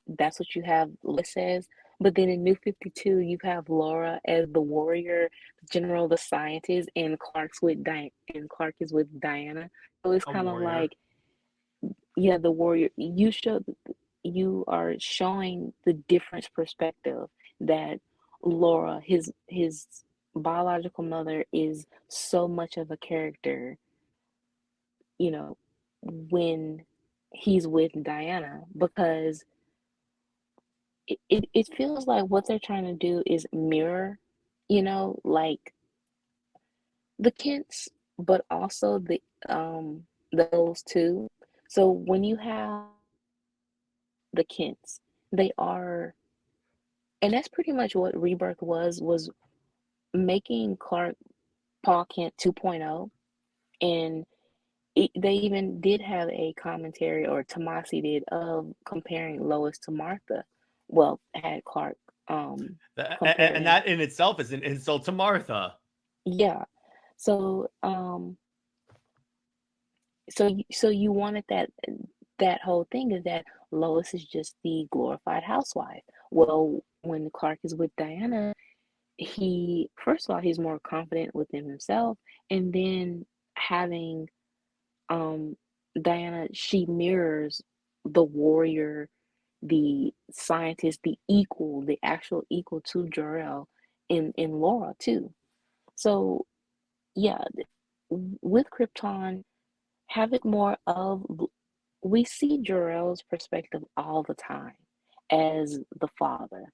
that's what you have says. But then in New 52, you have Laura as the warrior, general, the scientist, and Clark is with Diana. So it's A kind of warrior. like, yeah, the warrior. You are showing the different perspective that Laura, his biological mother, is so much of a character, you know, when he's with Diana because it feels like what they're trying to do is mirror, like the Kents, but also those two. So when you have the Kents, they are, and that's pretty much what Rebirth was making Clark Paul Kent 2.0, and they even did have a commentary, or Tomasi did, of comparing Lois to Martha. Well, had Clark And comparing. that in itself is an insult to Martha. Yeah. So, so you wanted that whole thing is that Lois is just the glorified housewife. Well, when Clark is with Diana, he first of all he's more confident within himself, and then having um Diana, she mirrors the warrior, the scientist, the equal, the actual equal to Jor-El in Laura too. So yeah, with Krypton, have it more of we see Jor-El's perspective all the time as the father,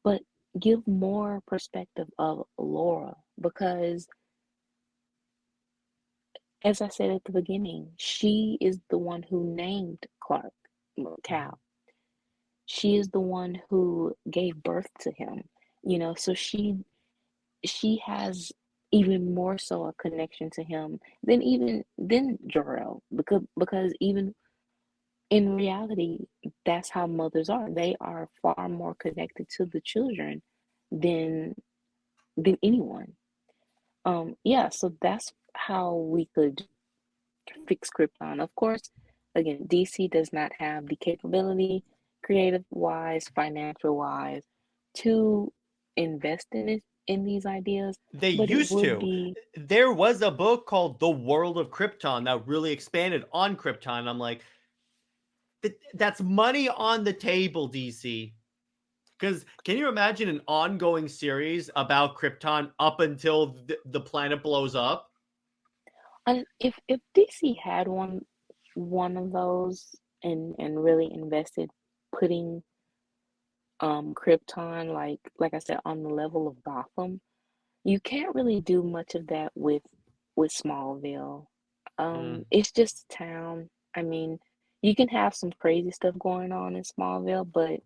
but give more perspective of Laura because, as I said at the beginning, she is the one who named Clark Cal. She is the one who gave birth to him, so she has even more so a connection to him than Jor-El because even in reality, that's how mothers are. They are far more connected to the children than anyone. Yeah, so that's how we could fix Krypton. Of course, again, DC does not have the capability, creative wise, financial wise, to invest in these ideas, They but it used would to. be There was a book called The World of Krypton that really expanded on Krypton. I'm like, that's money on the table, DC. Because can you imagine an ongoing series about Krypton up until the planet blows up? if DC had one of those and really invested putting Krypton like I said on the level of Gotham, you can't really do much of that with Smallville. Mm. It's just a town. I mean, you can have some crazy stuff going on in Smallville, but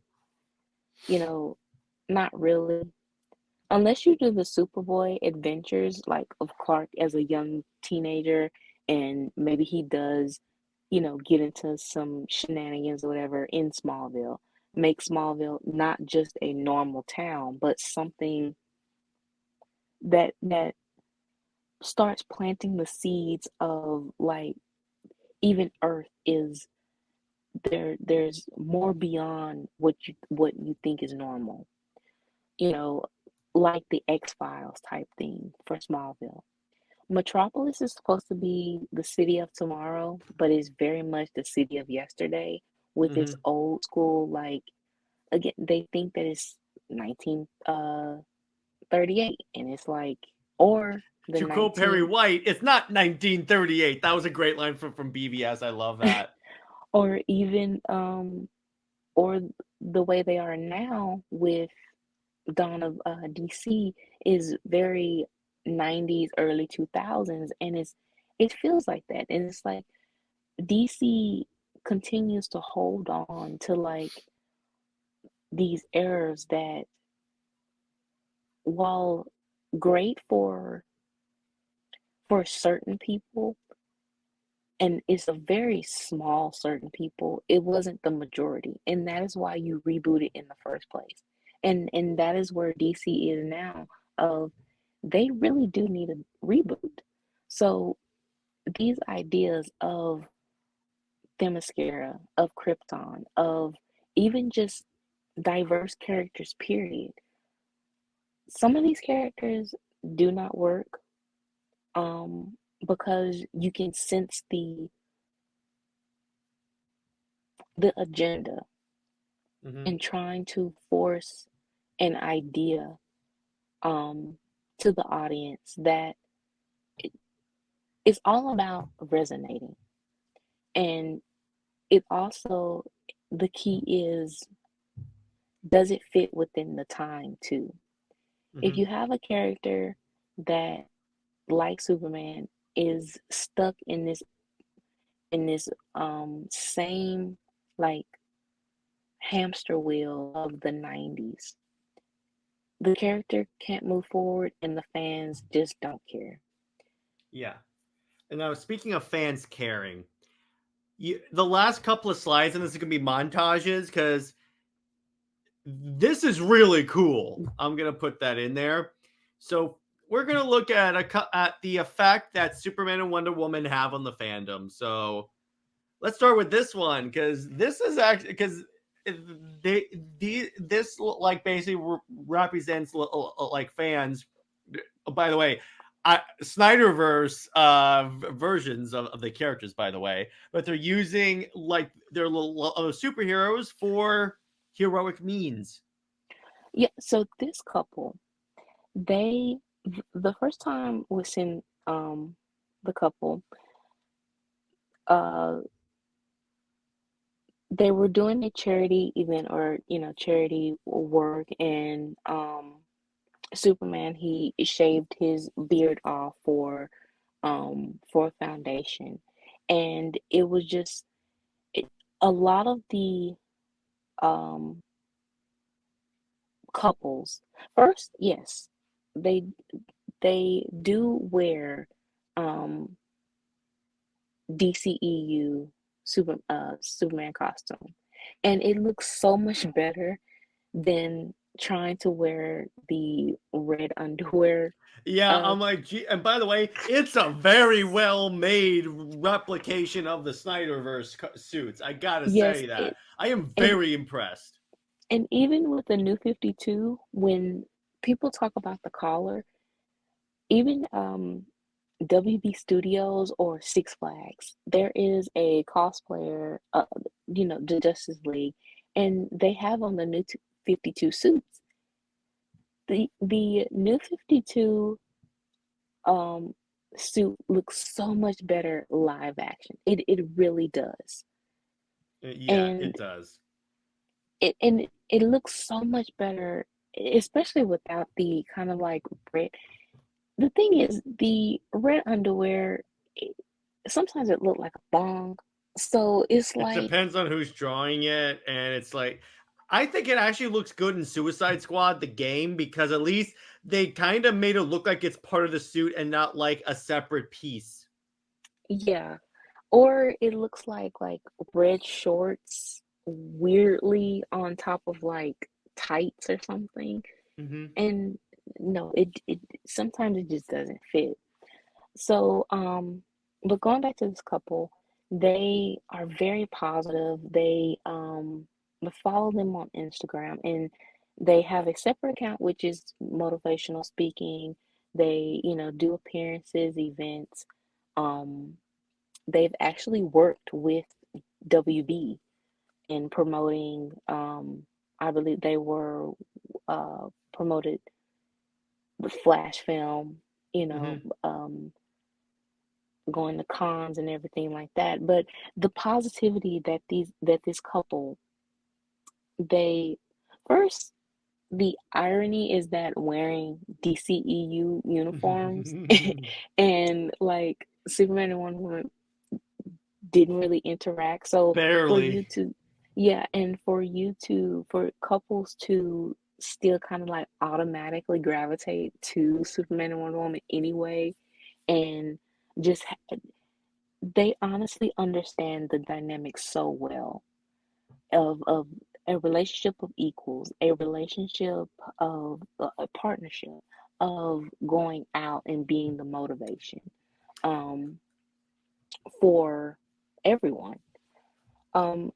you know, not really. Unless you do the Superboy adventures, like of Clark as a young teenager, and maybe he does, get into some shenanigans or whatever in Smallville. Make Smallville not just a normal town, but something that starts planting the seeds of like even Earth is there's more beyond what you think is normal. You know, like the X-Files type thing for Smallville. Metropolis is supposed to be the city of tomorrow, but it's very much the city of yesterday with its Hmm. old school, like, again, they think that it's 1938, and it's like, or the To quote Perry 19, White, it's not 1938. That was a great line from BVS. I love that. or even, or the way they are now with Dawn of DC is very 90s, early 2000s, and it feels like that. And it's like DC continues to hold on to like these errors that, while great for certain people, and it's a very small certain people, it wasn't the majority, and that is why you reboot it in the first place. And that is where DC is now, of they really do need a reboot. So these ideas of Themyscira, of Krypton, of even just diverse characters, period. Some of these characters do not work, because you can sense the agenda Hmm. in trying to force an idea um to the audience that it, it's all about resonating. And it also, the key is, does it fit within the time too? If Hmm. you have a character that, like Superman, is stuck in this same like hamster wheel of the 90s, the character can't move forward and the fans just don't care. Yeah. And now, speaking of fans caring, the last couple of slides, and this is going to be montages because this is really cool. I'm going to put that in there. So we're gonna look at at the effect that Superman and Wonder Woman have on the fandom. So let's start with this one because this is actually because this like basically represents like fans. By the way, Snyderverse versions of the characters, by the way, but they're using like their little superheroes for heroic means. Yeah, so this couple, they the first time we seen the couple, uh they were doing a charity event or charity work, and Superman, he shaved his beard off for a foundation, and it was just it, a lot of the um couples. First, yes, they they do wear um DCEU Superman costume, and it looks so much better than trying to wear the red underwear. Yeah, Uh, I'm like, gee, and by the way, it's a very well made replication of the Snyderverse suits. I gotta yes, say that. I am and very impressed. even with the New 52, when people talk about the collar, even WB Studios or Six Flags, there is a cosplayer, the Justice League, and they have on the New 52 suits. The New 52 um suit looks so much better live action. It really does. Yeah, And it does. it looks so much better, especially without the kind of like Brit. The thing is, the red underwear, it, sometimes it looked like a bong. So it's It like, depends on who's drawing it, and it's like I think it actually looks good in Suicide Squad, the game, because at least they kind of made it look like it's part of the suit and not like a separate piece. yeah. Or it looks like red shorts weirdly on top of like tights or something. Hmm. And no, it sometimes it just doesn't fit. So, but going back to this couple, they are very positive. But follow them on Instagram, and they have a separate account which is motivational speaking. They, do appearances, events. Um, they've actually worked with WB in promoting. I believe they were promoted the Flash film. You know, Hmm. going to cons and everything like that. But the positivity that this couple, they first, the irony is that wearing DCEU uniforms and like Superman and Wonder Woman didn't really interact. So for you Barely. to, yeah, and for couples to still kind of like automatically gravitate to Superman and Wonder Woman anyway, and just they honestly understand the dynamics so well of a relationship of equals, a relationship of a partnership, of going out and being the motivation um, for everyone.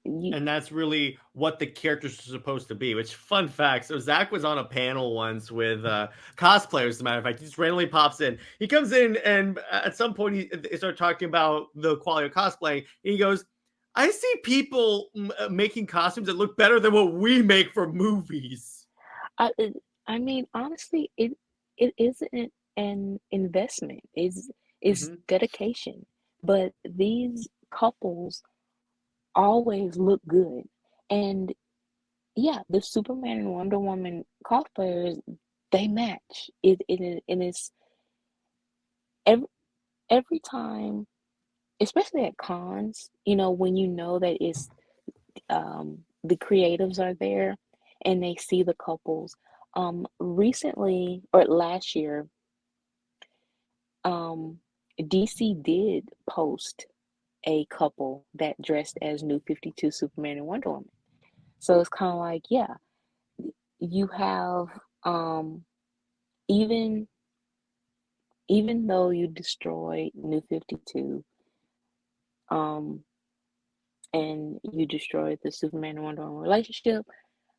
You And that's really what the characters are supposed to be. Which, fun fact, so Zach was on a panel once with cosplayers. As a matter of fact, he just randomly pops in. He comes in, and at some point, they start talking about the quality of cosplay. And he goes, "I see people making costumes that look better than what we make for movies." I mean, honestly, it isn't an investment. It's Hmm. dedication. But these couples always look good. And yeah, the Superman and Wonder Woman cosplayers, they match. And it's every every time, especially at cons, when you know that it's the creatives are there and they see the couples. Recently or last year, um, DC did post a couple that dressed as New 52 Superman and Wonder Woman. So it's kind of like, yeah, you have um even even though you destroyed New 52, um, and you destroyed the Superman and Wonder Woman relationship,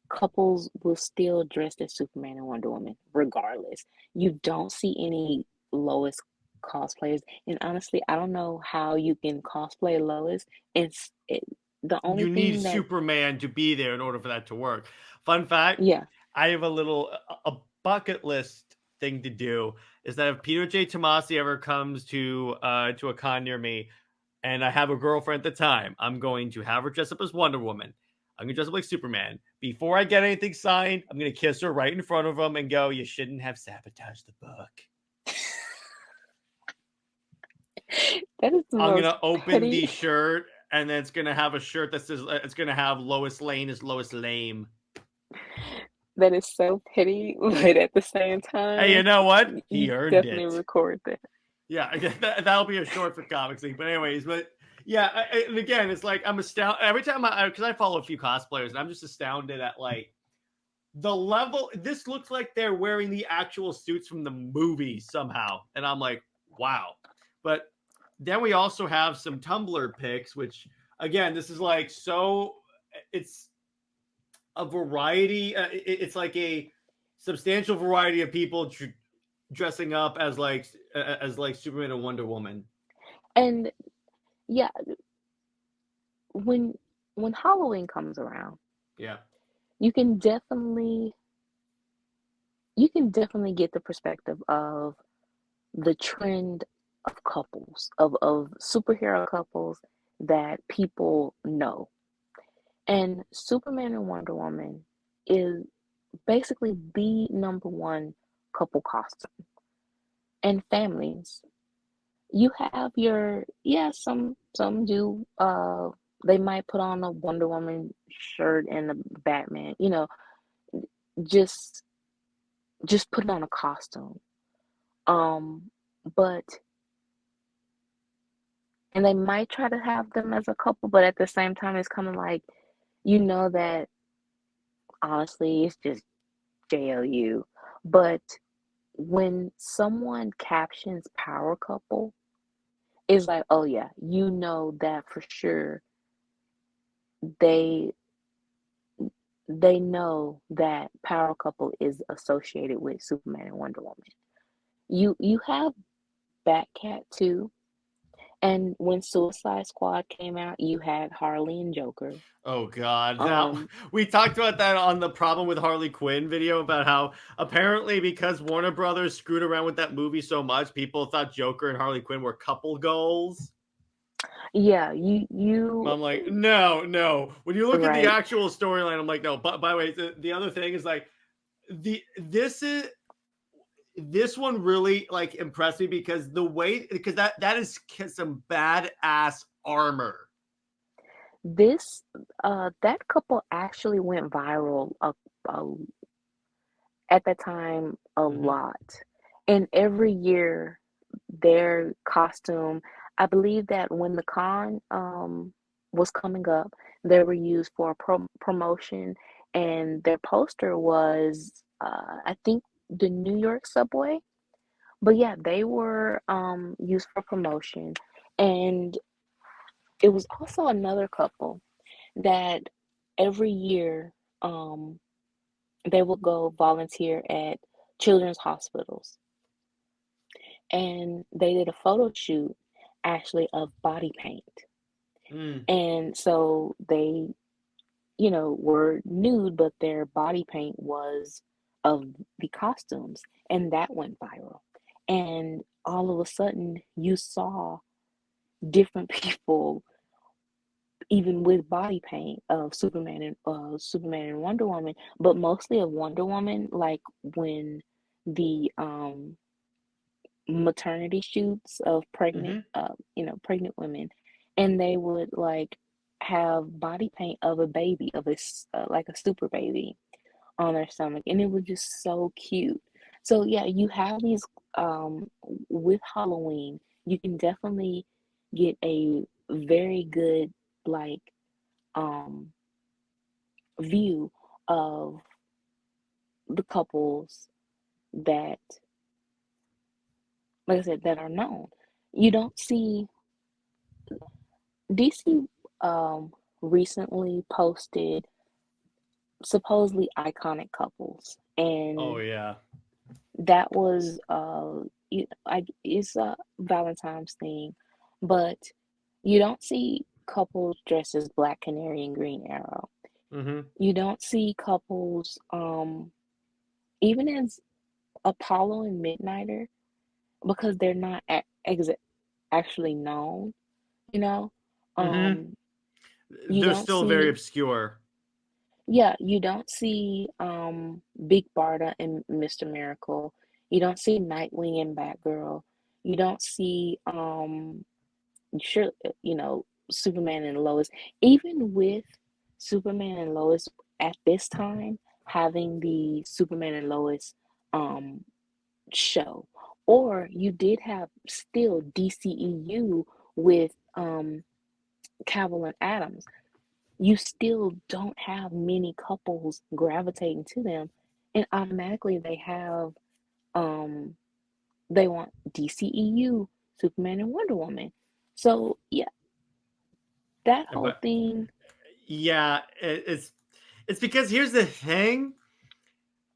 couples will still dress as Superman and Wonder Woman regardless. You don't see any Lois cosplayers, and honestly, I don't know how you can cosplay Lois. The only You need thing that, Superman to be there in order for that to work. Fun fact, yeah, I have a bucket list thing to do is that if Peter J. Tomasi ever comes to a con near me and I have a girlfriend at the time, I'm going to have her dress up as Wonder Woman. I'm gonna dress up like Superman. Before I get anything signed, I'm gonna kiss her right in front of him and go, "You shouldn't have sabotaged the book." that is the I'm most gonna open the petty. shirt, and then it's gonna have a shirt that says it's gonna have Lois Lane as Lois Lame. That is so petty, but at the same Hey, you time, know what? He you earned definitely it. record that. Yeah, I guess that'll be a short for Comics League. But anyways, yeah, and again, it's like I'm astounded every time because I follow a few cosplayers, and I'm just astounded at like the level. This looks like they're wearing the actual suits from the movie somehow, and I'm like, wow. But then we also have some Tumblr pics, which again, this is like so. It's a variety. It's like a substantial variety of people dressing up as like Superman and Wonder Woman. And yeah, when when Halloween comes around, Yeah. you can definitely you can definitely get the perspective of the trend of couples, of superhero couples that people know. And Superman and Wonder Woman is basically the number one couple costume. And families, you have your, yeah, some do, they might put on a Wonder Woman shirt and a Batman, just just put on a costume. Um, but and they might try to have them as a couple, but at the same time, it's kind of like, that honestly, it's just JLU. But when someone captions power couple, it's like, oh yeah, that for sure. They they know that power couple is associated with Superman and Wonder Woman. You have Batcat too, and when Suicide Squad came out, you had Harley and Joker. Oh God, that Um, we talked about that on the problem with Harley Quinn video about how apparently because Warner Brothers screwed around with that movie so much, people thought Joker and Harley Quinn were couple goals. yeah, you I'm like, no, no. When you look at the right. actual storyline, I'm like, no. But by the way, the other thing is like this one really like impressed me because the way because that is some badass armor. This that couple actually went viral a, at that time a Mm-hmm. lot. And every year their costume, I believe that when the con was coming up, they were used for a promotion, and their poster was I think the New York subway. But yeah, they were used for promotion. And it was also another couple that every year um, they would go volunteer at children's hospitals. And they did a photo shoot actually of body paint. Mm. And so they, were nude, but their body paint was of the costumes, and that went viral. And all of a sudden, you saw different people even with body paint of Superman and Wonder Woman, but mostly of Wonder Woman, like when the maternity shoots of Mm-hmm. pregnant women, and they would like have body paint of a baby, like a super baby on their stomach, and it was just so cute. So yeah, you have these with Halloween, you can definitely get a very good like um view of the couples that like I said, that are known. You don't see DC recently posted supposedly iconic couples, Oh and yeah. that was it's a Valentine's thing, but you don't see couples dressed as Black Canary and Green Arrow. Mm-hmm. You don't see couples even as Apollo and Midnighter, because they're not actually known, you know. Mm-hmm. Um you They're don't still very see obscure. Yeah, you don't see Big Barda and Mr. Miracle. You don't see Nightwing and Batgirl. You don't see sure Superman and Lois. Even with Superman and Lois at this time having the Superman and Lois um show, or you did have still DCEU with Cavill and Adams, you still don't have many couples gravitating to them, and automatically um they want DCEU, Superman and Wonder Woman. So yeah, that whole But thing. yeah, it's because here's the thing.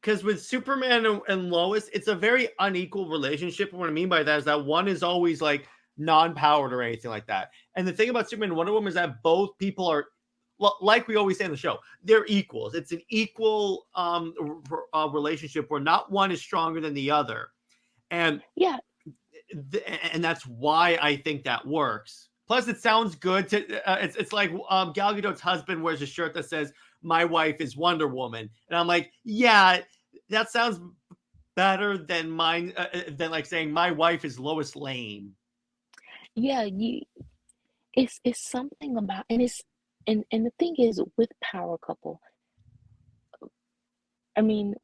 Because with Superman and Lois, it's a very unequal relationship. What I mean by that is that one is always like non-powered or anything like that. And the thing about Superman and Wonder Woman is that both people are, like we always say in the show, they're equals. It's an equal relationship where not one is stronger than the other, and Yeah, and that's why I think that works. Plus, it sounds good to. It's like Gal Gadot's husband wears a shirt that says "My wife is Wonder Woman," and I'm like, yeah, that sounds better than mine. Than like saying my wife is Lois Lane. yeah, it's something about, and it's and the thing is with power couple, I mean,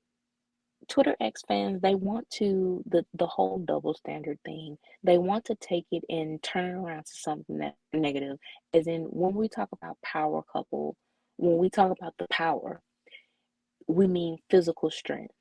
Twitter X fans, they want to the whole double standard thing. They want to take it and turn it around to something that negative. As in, when we talk about power couple, when we talk about the power, we mean physical strength.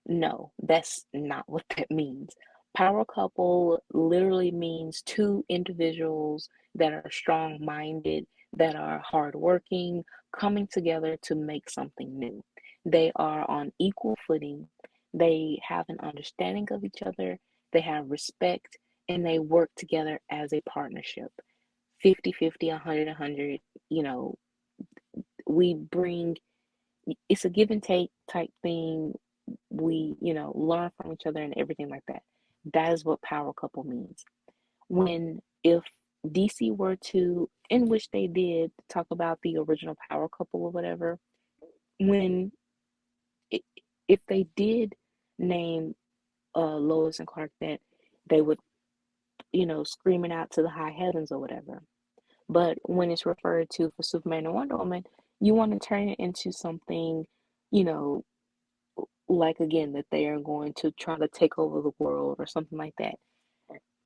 No, that's not what that means. Power couple literally means two individuals that are strong minded, that are hardworking, coming together to make something new. They are on equal footing. They have an understanding of each other. They have respect, and they work together as a partnership. 50-50, 100-100. You know, we bring it's a give and take type thing. We, learn from each other and everything like that. That is what power couple means. When if DC were to, in which they did talk about the original power couple or whatever, when it, if they did name Lois and Clark, that they would, scream it out to the high heavens or whatever. But when it's referred to for Superman and Wonder Woman, you want to turn it into something, you know, like again, that they are going to try to take over the world or something like that.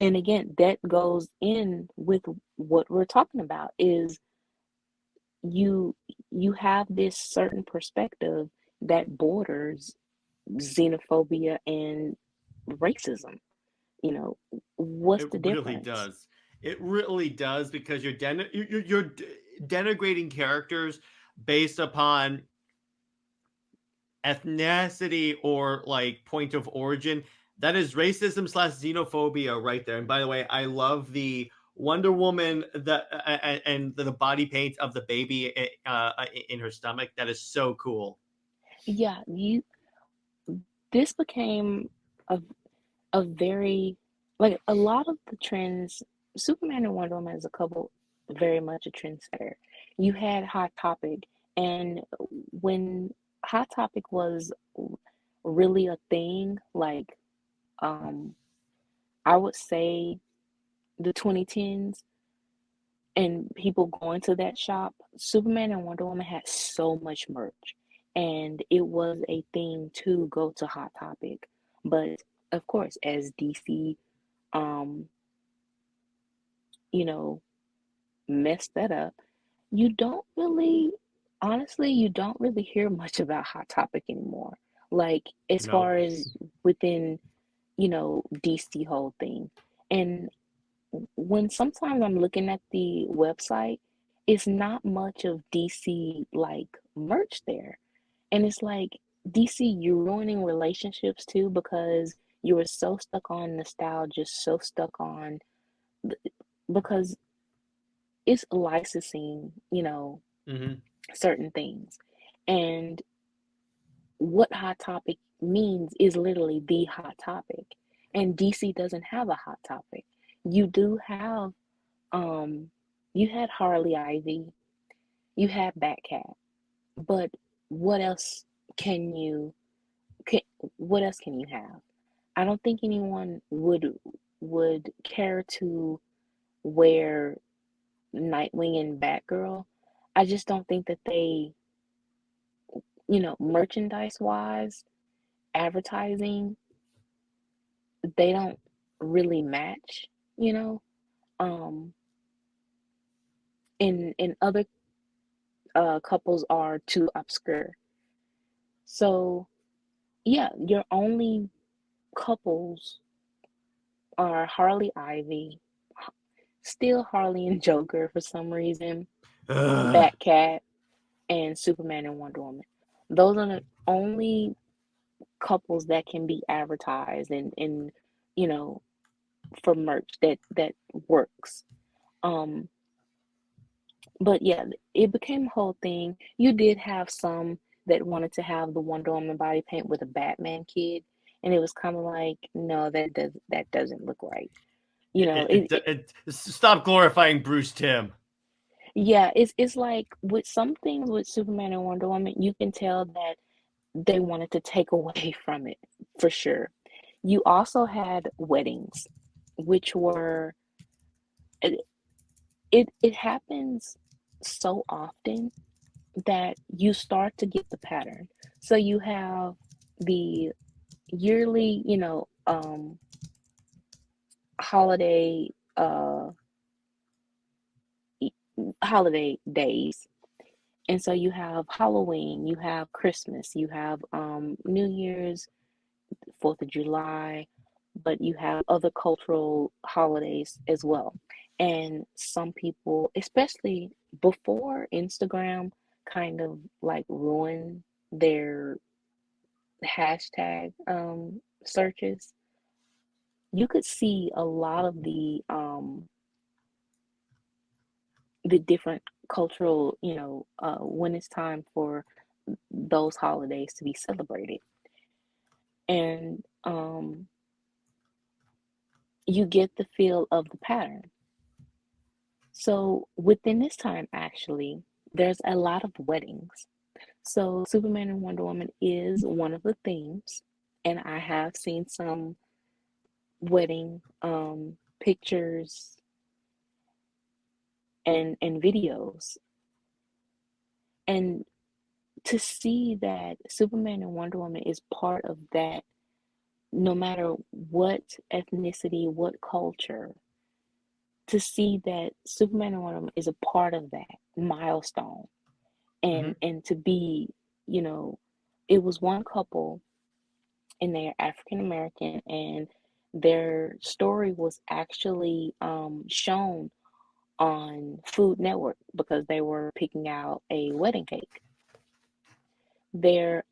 And again, that goes in with what we're talking about is you you have this certain perspective that borders xenophobia and racism. You know, what's It the really difference? does. It really does because you're denigrating characters based upon ethnicity or like point of origin. That is racism slash xenophobia right there. And by the way, I love the Wonder Woman and the body paint of the baby in her stomach. That is so cool. Yeah, you this became a a very like a lot of the trends. Superman and Wonder Woman as a couple, very much a trendsetter. You had Hot Topic, and when Hot Topic was really a thing, like um, I would say the 2010s, and people going to that shop, Superman and Wonder Woman had so much merch, and it was a thing to go to Hot Topic. But of course, as DC, um, you know, messed that up, you don't really, honestly, you don't really hear much about Hot Topic anymore. Like, as Nope. far as within, DC whole thing. And when sometimes I'm looking at the website, it's not much of DC like merch there. And it's like, DC, you're ruining relationships too because you were so stuck on nostalgia, so stuck on because it's licensing, Hmm. certain things. And what Hot Topic means is literally the Hot Topic. And DC doesn't have a Hot Topic. You do have, um, you had Harley Ivy, you had Batcat, but what else can you, can, what else can you have? I don't think anyone would care to wear Nightwing and Batgirl. I just don't think that they, merchandise wise, advertising, they don't really match, you know. Um, and other couples are too obscure. So yeah, your only couples are Harley Ivy, still Harley and Joker for some reason, Batcat, and Superman and Wonder Woman. Those are the only couples that can be advertised and you know for merch that works. Um, but yeah, it became a whole thing. You did have some that wanted to have the Wonder Woman body paint with a Batman kid, and it was kind of like, no, that doesn't look right. You know, Stop glorifying Bruce Timm. yeah, it's like with some things with Superman and Wonder Woman, you can tell that they wanted to take away from it for sure. You also had weddings, which were it it happens so often that you start to get the pattern. So you have the yearly, holiday e- holiday days. And so you have Halloween, you have Christmas, you have New Year's, 4th of July, but you have other cultural holidays as well. And some people, especially before Instagram kind of like ruined their hashtag searches, you could see a lot of the different cultural, when it's time for those holidays to be celebrated. And you get the feel of the pattern. So within this time, actually, there's a lot of weddings. So Superman and Wonder Woman is one of the themes, and I have seen some wedding pictures and videos. And to see that Superman and Wonder Woman is part of that, no matter what ethnicity, what culture, to see that Superman and Wonder Woman is a part of that milestone, and Hmm. and to be, you know, it was one couple and they're African American, and their story was actually shown on Food Network because they were picking out a wedding cake. Their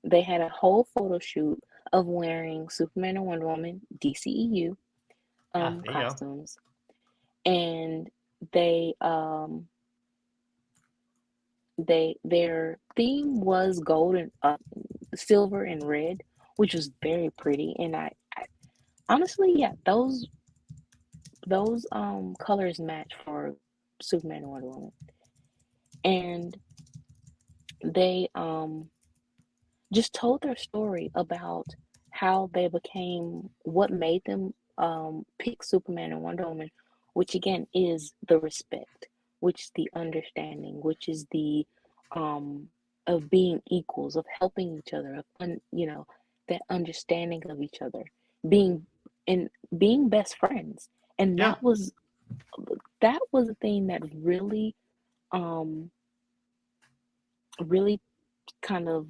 they had a whole photo shoot of wearing Superman and Wonder Woman DCEU There you go. costumes, and they their theme was gold and silver and red, which was very pretty. And I honestly, yeah, those colors match for Superman and Wonder Woman. And they just told their story about how they became, what made them pick Superman and Wonder Woman, which again is the respect, which is the understanding, which is the um, of being equals, of helping each other, of that understanding of each other, being and being best friends, and Yeah. that was a thing that um, really kind of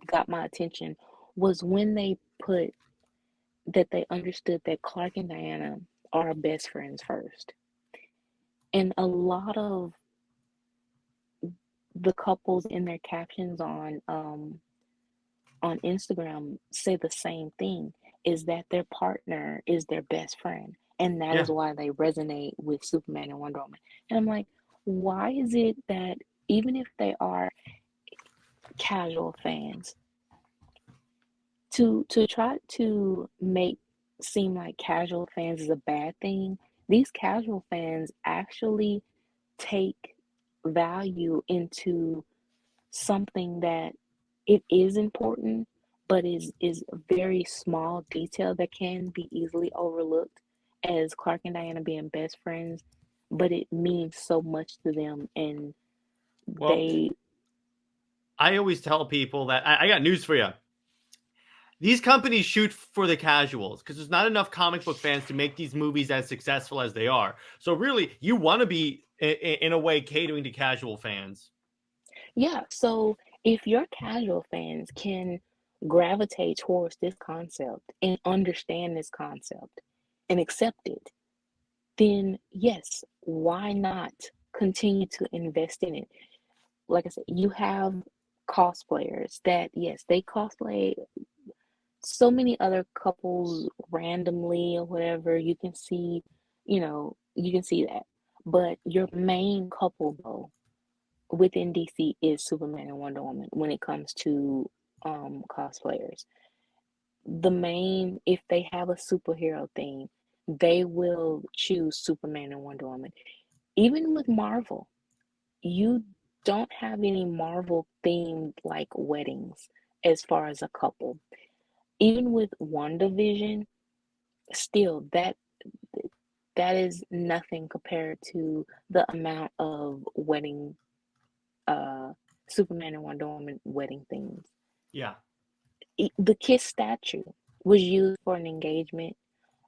got my attention was when they put that they understood that Clark and Diana are best friends first. And a lot of the couples in their captions on Instagram say the same thing, is that their partner is their best friend. And that Yeah. is why they resonate with Superman and Wonder Woman. And I'm like, why is it that even if they are casual fans, to try to make seem like casual fans is a bad thing, these casual fans actually take value into something that it is important, but is a very small detail that can be easily overlooked, as Clark and Diana being best friends, but it means so much to them, and Well, they I always tell people that I got news for you. These companies shoot for the casuals because there's not enough comic book fans to make these movies as successful as they are. So really, you want to be in a way catering to casual fans. yeah, so if your casual fans can gravitate towards this concept and understand this concept and accept it, then yes, why not continue to invest in it? Like I said, you have cosplayers that, yes, they cosplay so many other couples randomly or whatever. You can see, you can see that. But your main couple, though, within DC is Superman and Wonder Woman when it comes to cosplayers. The main, if they have a superhero theme, they will choose Superman and Wonder Woman. Even with Marvel, you don't have any Marvel themed like weddings as far as a couple. Even with WandaVision, still that is nothing compared to the amount of wedding Superman and Wonder Woman wedding themes. Yeah. The Kiss statue was used for an engagement,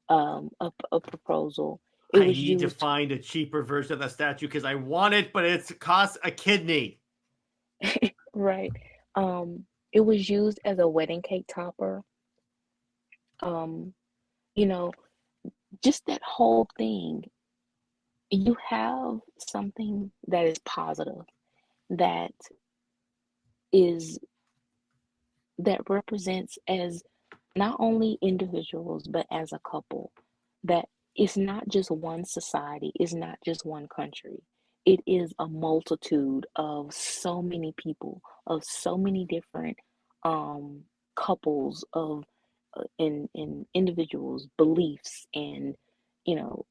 a proposal. It I was need to used, find a cheaper version of that statue because I want it, but it costs a kidney. right? It was used as a wedding cake topper. Um, you know, just that whole thing. You have something that is positive, that is that represents as not only individuals but as a couple, that it's not just one society, it's not just one country, it is a multitude of so many people, of so many different um couples of in individuals beliefs and you know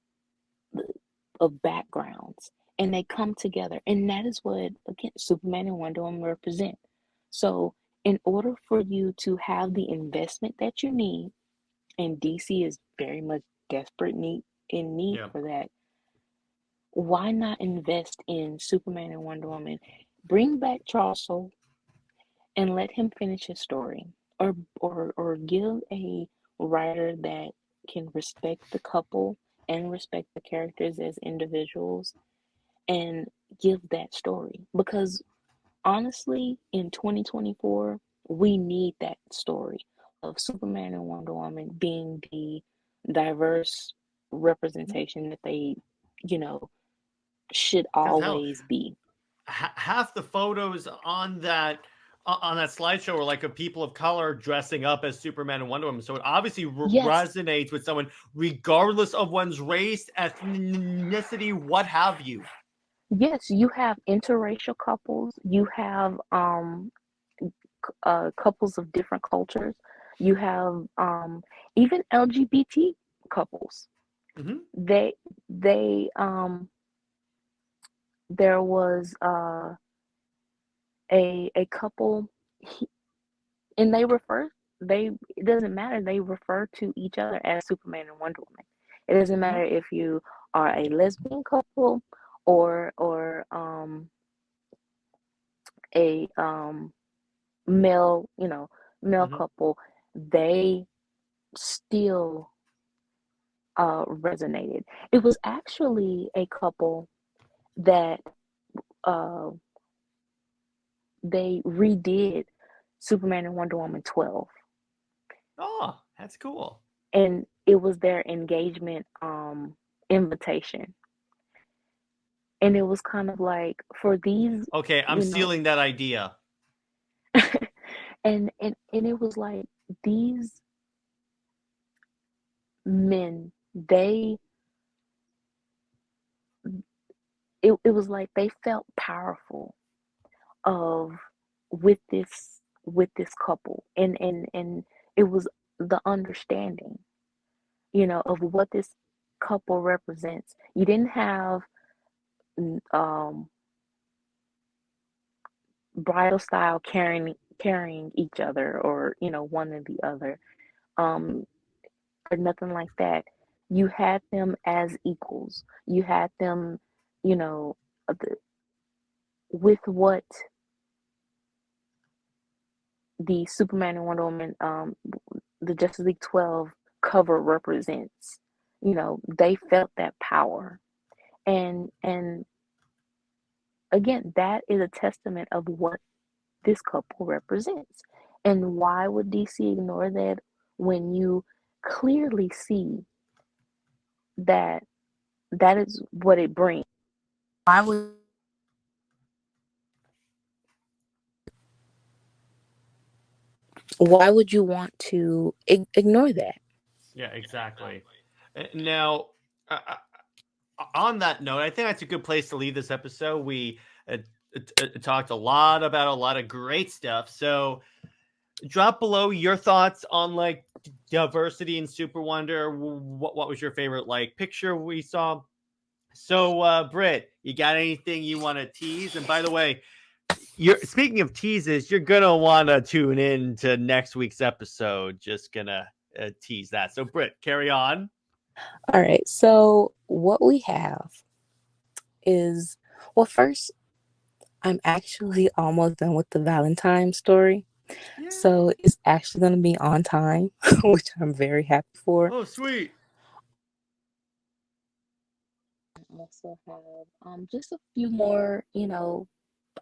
of backgrounds, and they come together, and that is what, again, Superman and Wonder Woman represent. So in order for you to have the investment that you need, and DC is very much desperate need in need Yeah. for that, why not invest in Superman and Wonder Woman? Bring back Charles Soule and let him finish his story, or give a writer that can respect the couple and respect the characters as individuals and give that story, because honestly in 2024 we need that story of Superman and Wonder Woman being the diverse representation that they you know should Because hell, always be. half the photos on that slideshow are like of people of color dressing up as Superman and Wonder Woman. So it obviously Yes, resonates with someone, regardless of one's race, ethnicity, what have you. yes, you have interracial couples, you have couples of different cultures, you have even LGBT couples. Mm-hmm. They there was a couple, he, and they it doesn't matter, they refer to each other as Superman and Wonder Woman. It doesn't Mm-hmm. matter if you are a lesbian couple or a male, male Mm-hmm. couple, they still resonated. It was actually a couple that uh they redid Superman and Wonder Woman 12. Oh, that's cool. And it was their engagement invitation. And it was kind of like for these, Okay, I'm you know, stealing that idea. and it was like these men, it was like they felt powerful of with this couple, and it was the understanding, of what this couple represents. You didn't have um bridal style carrying each other, or one or the other, um or nothing like that. You had them as equals. You had them, you know with what the Superman and Wonder Woman, the Justice League 12 cover represents. They felt that power. And again, that is a testament of what this couple represents. And why would DC ignore that when you clearly see that that is what it brings? Why would you want to ignore that? Yeah, exactly. Now, on that note, I think that's a good place to leave this episode. We talked a lot about a lot of great stuff. So drop below your thoughts on like diversity in Super Wonder. What was your favorite like picture we saw? So Brit, you got anything you want to tease? And by the way, you're speaking of teases, you're gonna want to tune in to next week's episode. Just gonna tease that. So Brit, carry on. All right. So what we have is, well, first, I'm actually almost done with the Valentine story. Yeah. So it's actually going to be on time, which I'm very happy for. Oh, sweet. I also have just a few more,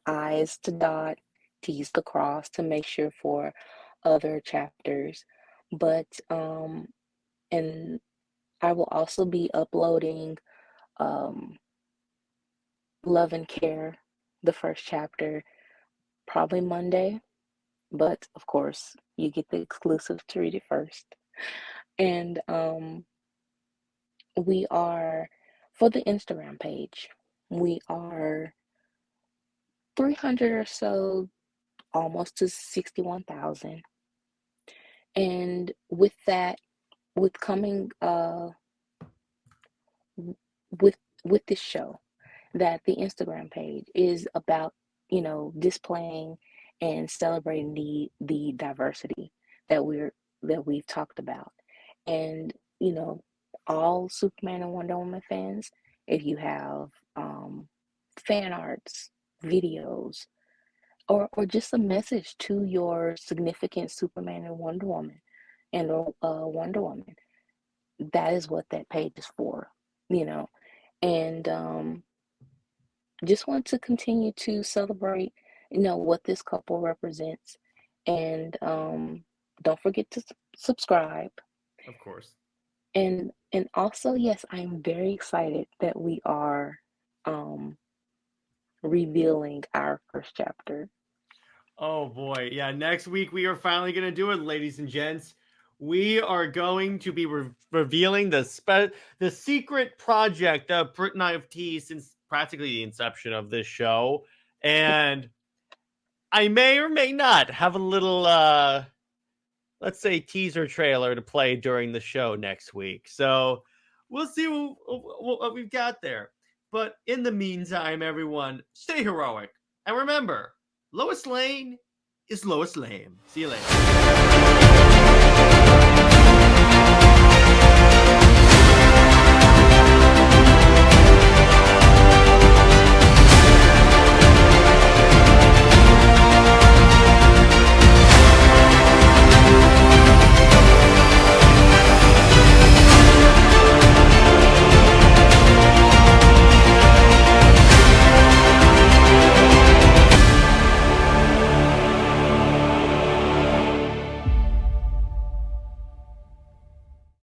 I's to dot, T's to cross to make sure for other chapters. But and I will also be uploading Love and Care, the first chapter, probably Monday. But of course, you get the exclusive to read it first. And we are, for the Instagram page, we are 300 or so, almost to 61,000. And with that, with coming with this show, that the Instagram page is about, displaying and celebrating the diversity that we've talked about. And all Superman and Wonder Woman fans, if you have fan arts, videos, or just a message to your significant Superman and Wonder Woman, and Wonder Woman, that is what that page is for, and just want to continue to celebrate, what this couple represents. And don't forget to subscribe. Of course. And also, yes, I'm very excited that we are revealing our first chapter. Oh boy. Yeah, next week we are finally going to do it, ladies and gents. We are going to be revealing the secret project that Brit and I have teased since practically the inception of this show. And I may or may not have a little let's say teaser trailer to play during the show next week. So we'll see what we've got there. But in the meantime, everyone, stay heroic. And remember, Lois Lane is Lois Lane. See you later.